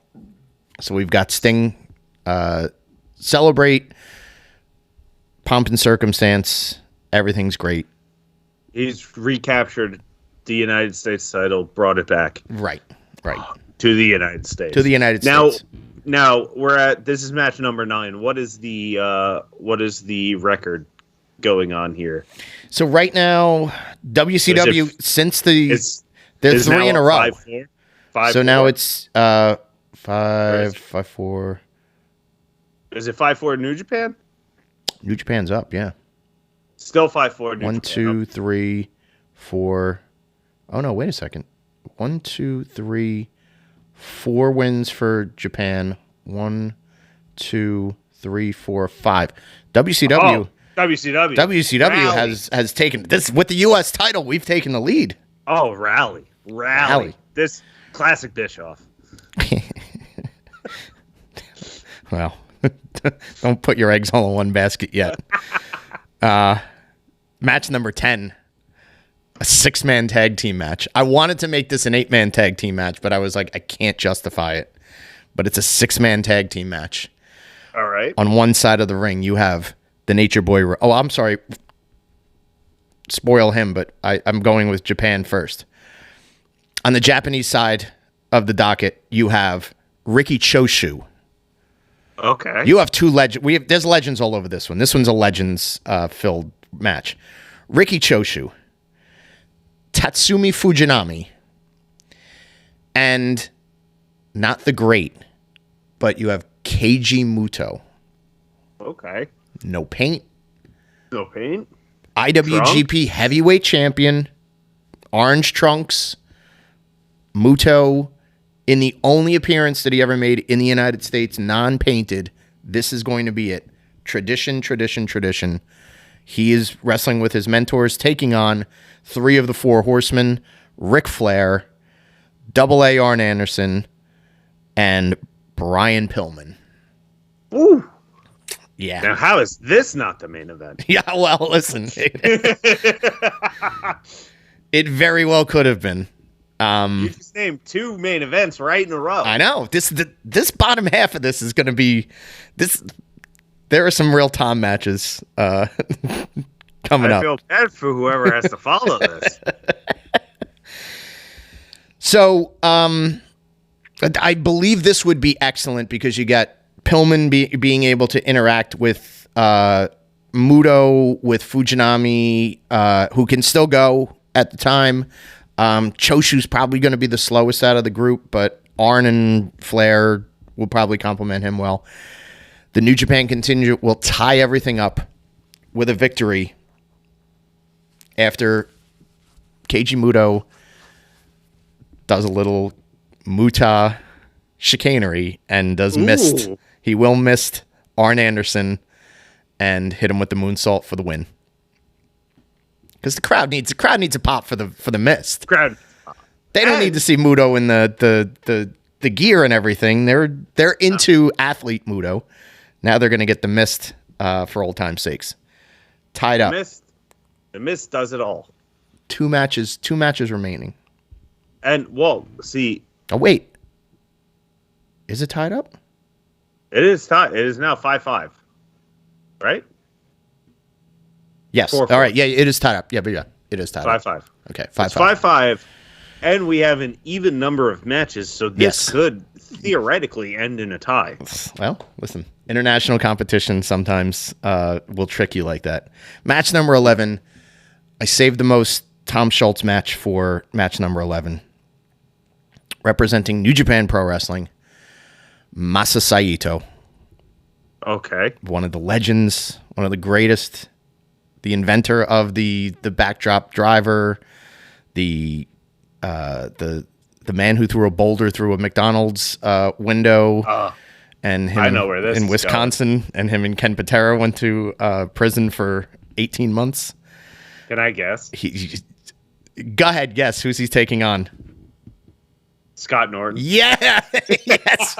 So we've got Sting celebrate, pomp and circumstance. Everything's great. He's recaptured the United States title, brought it back. Right. To the United States. States. Now this is match number 9. What is the record going on here? So right now, WCW they're 3 in a row. 5-4? 5-4? So now it's 5-4. Is it 5-4 New Japan? New Japan's up, yeah. Still 5-4 New 1, Japan. 2, 3, 4. Oh no, wait a second. 1, 2, 3, 4 wins for Japan. 1, 2, 3, 4, 5. WCW. WCW has taken this with the U.S. title. We've taken the lead. Oh, rally. This classic Bischoff. Well, don't put your eggs all in one basket yet. Match number 10, a 6-man tag team match. I wanted to make this an 8-man tag team match, but I was like, I can't justify it. But it's a 6-man tag team match. All right. On one side of the ring, you have the Nature Boy. Oh, I'm sorry. Spoil him, but I'm going with Japan first. On the Japanese side of the docket, you have Riki Choshu. Okay. You have 2 legends. There's legends all over this one. This one's a legends filled match. Riki Choshu, Tatsumi Fujinami, and not the great, but you have Keiji Muto. Okay. No paint. IWGP Trunk? Heavyweight champion, orange trunks. Muto, in the only appearance that he ever made in the United States, non-painted. This is going to be it. Tradition. He is wrestling with his mentors, taking on 3 of the 4 horsemen, Ric Flair, Double A Arn Anderson, and Brian Pillman. Ooh. Yeah. Now, how is this not the main event? Yeah, well, listen. It very well could have been. You just named 2 main events right in a row. I know. This bottom half of this is going to be this. There are some real Tom matches coming up. I feel bad for whoever has to follow this. So, I believe this would be excellent because you got Pillman being able to interact with Muto, with Fujinami, who can still go at the time. Choshu's probably going to be the slowest out of the group, but Arn and Flair will probably complement him well. The New Japan contingent will tie everything up with a victory after Keiji Muto does a little Muta chicanery and does missed. He will missed Arn Anderson and hit him with the moonsault for the win. Because the crowd needs a pop for the mist. They don't need to see Muto in the gear and everything. They're into athlete Muto. Now they're going to get the mist for old time's sakes. Tied up. The mist does it all. 2 matches remaining. And well, see. Oh wait, is it tied up? It is tied. It is now 5-5. Right? Yes. 4-4. All right. Yeah, it is tied up. Yeah, it is tied 5-5. up. Okay, 5-5. It's 5-5, and we have an even number of matches, so this could theoretically end in a tie. Well, listen, international competition sometimes will trick you like that. Match number 11. I saved the most Tom Schultz match for match number 11. Representing New Japan Pro Wrestling, Masa Saito. Okay. One of the legends, one of the greatest, the inventor of the backdrop driver, the man who threw a boulder through a McDonald's window, and him I know where this in is Wisconsin, going. and him and Ken Patera went to prison for 18 months. Can I guess? Go ahead, guess who's he taking on? Scott Norton. Yeah, yes.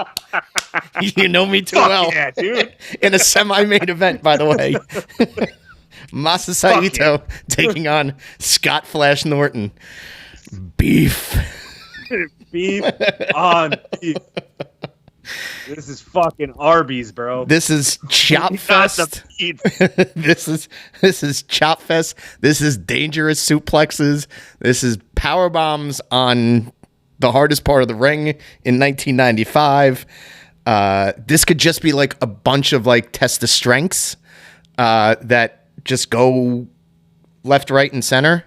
You know me too well. Yeah, dude. In a semi-main event, by the way. Masa Saito taking on Scott Flash Norton. Beef. Beef on beef. This is fucking Arby's, bro. This is Chop Fest. This is Chop Fest. This is dangerous suplexes. This is power bombs on the hardest part of the ring in 1995. This could just be like a bunch of like test of strengths that just go left, right, and center.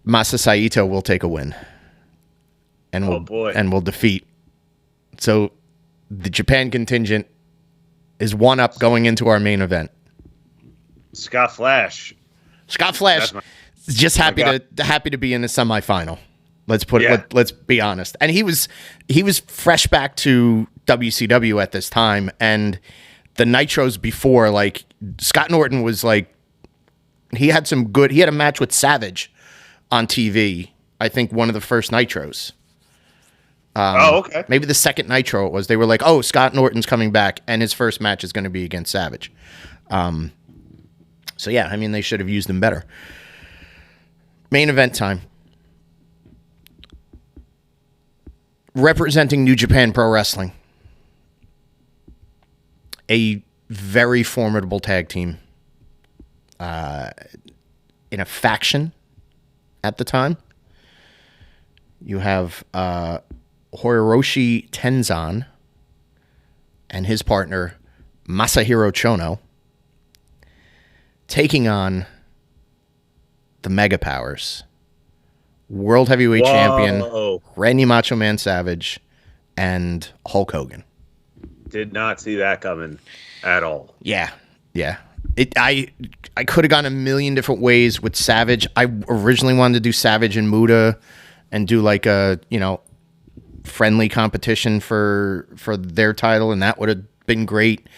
Masa Saito will take a win, and we'll defeat. So the Japan contingent is one up going into our main event. Scott Flash is just happy to be in the semifinal. Let's be honest. And he was fresh back to WCW at this time, and the Nitros before, like Scott Norton was like, he had a match with Savage on TV. I think one of the first Nitros. Okay. Maybe the second Nitro it was. They were like, oh, Scott Norton's coming back, and his first match is going to be against Savage. So, yeah, I mean, they should have used him better. Main event time. Representing New Japan Pro Wrestling. A very formidable tag team. In a faction at the time. You have Hiroshi Tenzan and his partner Masahiro Chono taking on the Mega Powers, World Heavyweight Champion Randy Macho Man Savage and Hulk Hogan. Did not see that coming at all. Yeah. I could have gone a million different ways with Savage. I originally wanted to do Savage and Muta and do like a, friendly competition for their title, and that would have been great.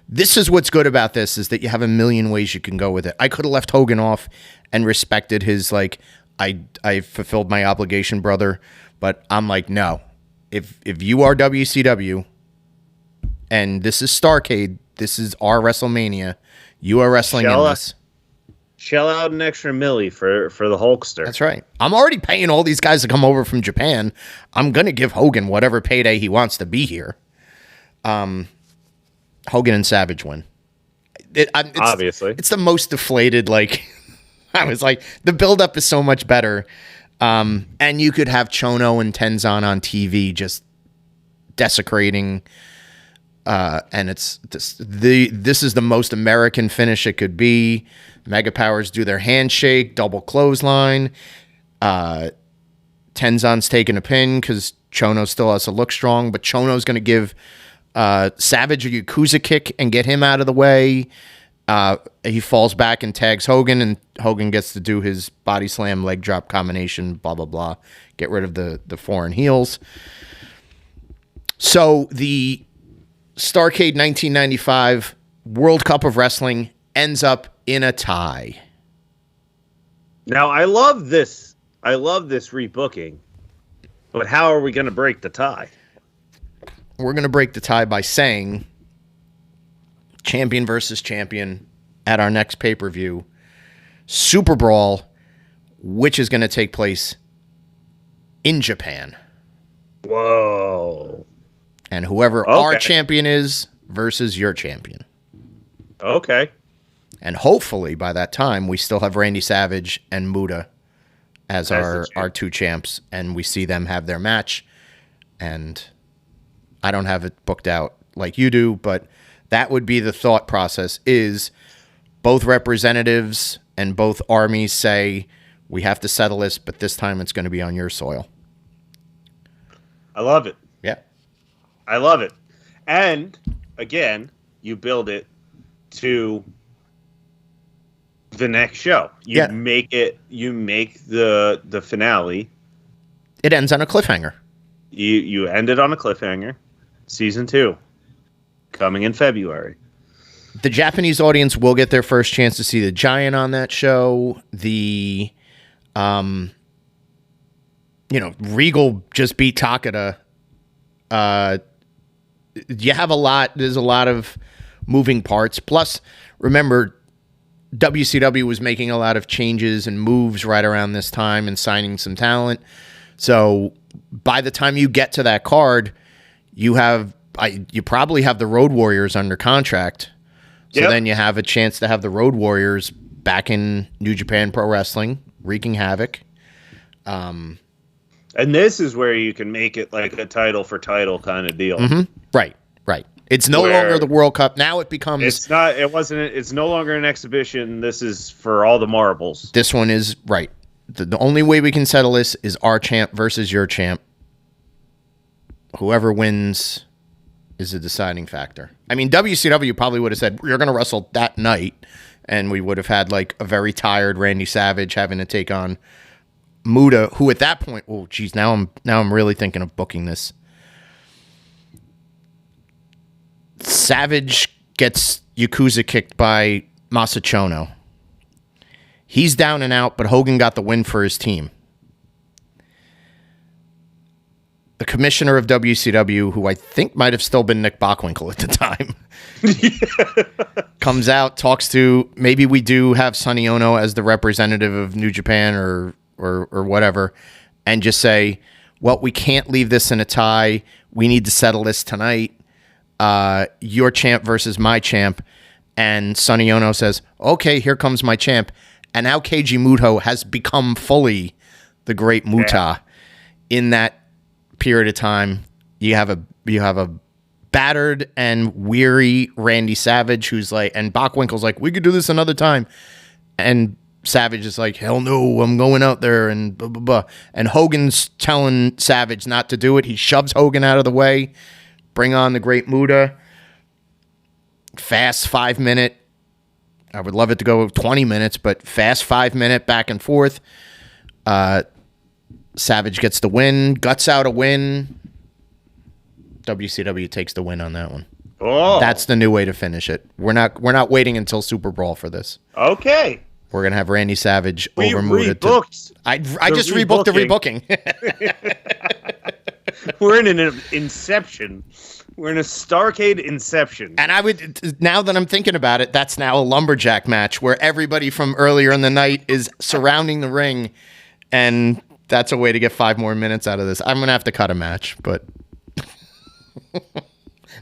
This is what's good about this, is that you have a million ways you can go with it. I could have left Hogan off and respected his, like, I fulfilled my obligation, brother, but I'm like, no. If you are WCW and this is Starrcade, this is our WrestleMania, you are wrestling in this. Shell out an extra milli for the Hulkster. That's right. I'm already paying all these guys to come over from Japan. I'm going to give Hogan whatever payday he wants to be here. Hogan and Savage win. Obviously. It's the most deflated, like, I was like, the buildup is so much better. And you could have Chono and Tenzan on TV just desecrating. And this is the most American finish it could be. Mega Powers do their handshake, double clothesline. Tenzan's taking a pin because Chono still has to look strong, but Chono's going to give Savage a Yakuza kick and get him out of the way. He falls back and tags Hogan, and Hogan gets to do his body slam, leg drop combination, blah, blah, blah. Get rid of the foreign heels. So the Starrcade 1995 World Cup of Wrestling ends up in a tie. Now, I love this rebooking, but how are we going to break the tie? We're going to break the tie by saying champion versus champion at our next pay-per-view, Super Brawl, which is going to take place in Japan. Whoa. And whoever our champion is versus your champion. Okay. And hopefully by that time, we still have Randy Savage and Muta as our two champs, and we see them have their match. And I don't have it booked out like you do, but that would be the thought process, is both representatives and both armies say, we have to settle this, but this time it's going to be on your soil. I love it. Yeah. I love it. And, again, you build it to the next show. You make the finale. It ends on a cliffhanger. You end it on a cliffhanger. Season 2. Coming in February. The Japanese audience will get their first chance to see the Giant on that show. Regal just beat Takada. You have there's a lot of moving parts. Plus, remember, WCW was making a lot of changes and moves right around this time and signing some talent. So by the time you get to that card, you probably have the Road Warriors under contract. So then you have a chance to have the Road Warriors back in New Japan Pro Wrestling, wreaking havoc. And this is where you can make it like a title for title kind of deal. Mm-hmm. Right. It's no longer the World Cup. Now it becomes... It's no longer an exhibition. This is for all the marbles. This one is, right. The only way we can settle this is our champ versus your champ. Whoever wins is a deciding factor. I mean, WCW probably would have said, you're going to wrestle that night, and we would have had like a very tired Randy Savage having to take on Muta, who at that point, oh geez, now I'm really thinking of booking this. Savage gets Yakuza kicked by Masachono. He's down and out, but Hogan got the win for his team. The commissioner of WCW, who I think might have still been Nick Bockwinkel at the time, comes out, talks to, maybe we do have Sonny Ono as the representative of New Japan or whatever, and just say, well, we can't leave this in a tie. We need to settle this tonight. Your champ versus my champ. And Sonny Ono says, okay, here comes my champ. And now Keiji Muto has become fully the great Muta. In that period of time, you have a battered and weary Randy Savage who's like, and Bockwinkel's like, we could do this another time. And Savage is like, hell no, I'm going out there and blah, blah, blah. And Hogan's telling Savage not to do it. He shoves Hogan out of the way. Bring on the great Muta. Fast 5-minute. I would love it to go 20 minutes, but fast 5-minute back and forth. Savage gets the win. Guts out a win. WCW takes the win on that one. Oh, that's the new way to finish it. We're not waiting until Super Brawl for this. Okay. We're gonna have Randy Savage over Muta. I just rebooked the rebooking. We're in an inception. We're in a Starrcade inception. And I would, now that I'm thinking about it, that's now a lumberjack match where everybody from earlier in the night is surrounding the ring, and that's a way to get 5 more minutes out of this. I'm gonna have to cut a match, but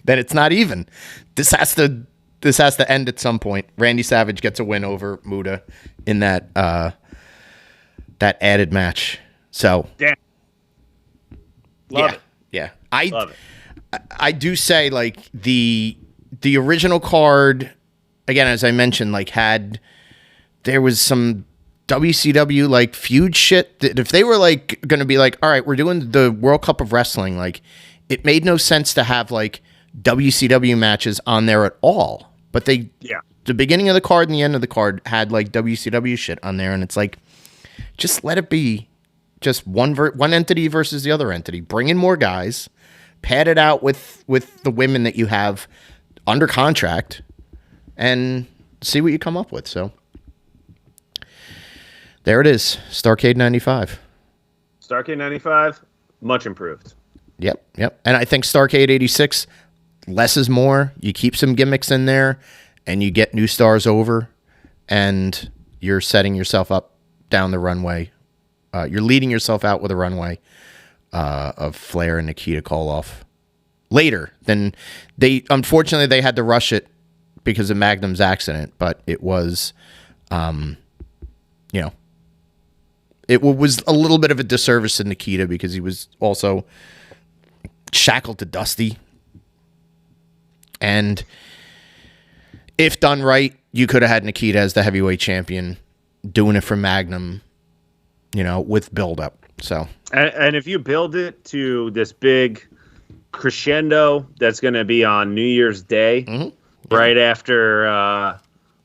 then it's not even. This has to end at some point. Randy Savage gets a win over Muta in that added match. So damn. Love it. Yeah. Love it. I do say, like, the original card, again, as I mentioned, like, there was some WCW like feud shit that if they were like going to be like, all right, we're doing the World Cup of Wrestling, like, it made no sense to have like WCW matches on there at all. But the beginning of the card and the end of the card had like WCW shit on there, and it's like, just let it be just one entity versus the other entity. Bring in more guys, pad it out with the women that you have under contract, and see what you come up with. So there it is, Starrcade 95. Starrcade 95, much improved. Yep. And I think Starrcade 86, less is more. You keep some gimmicks in there, and you get new stars over, and you're setting yourself up down the runway. You're leading yourself out with a runway of Flair and Nikita Koloff. Later than unfortunately they had to rush it because of Magnum's accident, but it was, it was a little bit of a disservice to Nikita because he was also shackled to Dusty. And if done right, you could have had Nikita as the heavyweight champion doing it for Magnum, with build-up. So, and if you build it to this big crescendo that's going to be on New Year's Day, right after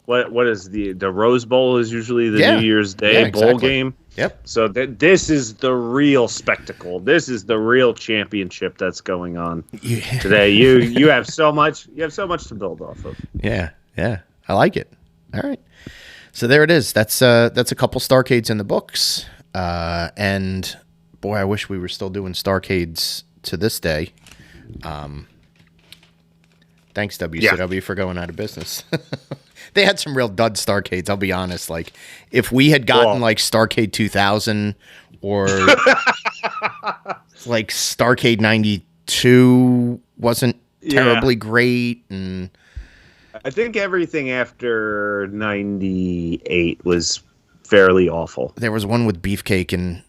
what is the Rose Bowl is usually the New Year's Day bowl game. Yep. So this is the real spectacle. This is the real championship that's going on today. You have so much. You have so much to build off of. Yeah. I like it. All right. So there it is. That's a couple Starrcades in the books. And boy, I wish we were still doing Starrcades to this day. Thanks, WCW, for going out of business. They had some real dud Starrcades, I'll be honest. Like, if we had gotten, like, Starrcade 2000 or, like, Starrcade 92 wasn't terribly great. And I think everything after 98 was fairly awful. There was one with Beefcake, and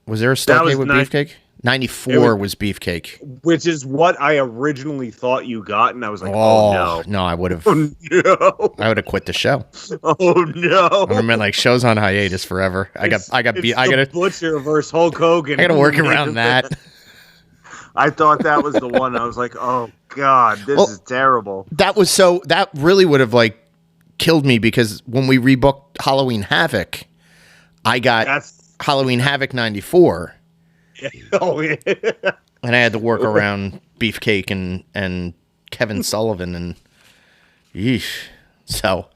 was there a Starrcade with Beefcake? 94 was Beefcake, which is what I originally thought you got, and I was like, "Oh no, I would have, no, I would have quit the show." Oh no! I remember, like, show's on hiatus forever. I gotta Butcher versus Hulk Hogan. I gotta work around that. I thought that was the one. I was like, "Oh God, this is terrible." That really would have, like, killed me, because when we rebooked Halloween Havoc, I got Halloween Havoc 94. Oh yeah. And I had to work around Beefcake and Kevin Sullivan, and yeesh. So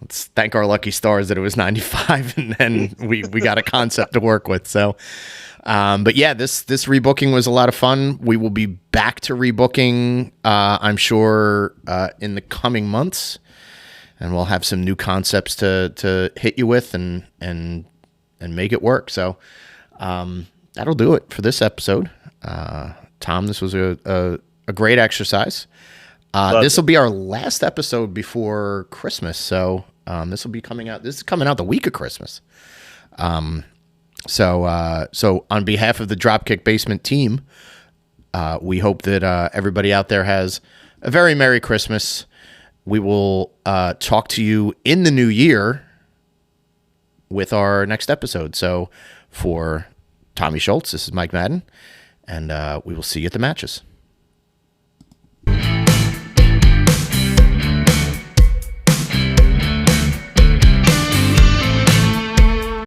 let's thank our lucky stars that it was 95, and then we got a concept to work with. So, but yeah, this rebooking was a lot of fun. We will be back to rebooking, I'm sure, in the coming months, and we'll have some new concepts to hit you with and make it work. So, that'll do it for this episode. Tom, this was a great exercise. This will be our last episode before Christmas. So this will be coming out. This is coming out the week of Christmas. So on behalf of the Dropkick Basement team, we hope that everybody out there has a very Merry Christmas. We will talk to you in the new year with our next episode. So for Tommy Schultz, this is Mike Madden, and we will see you at the matches.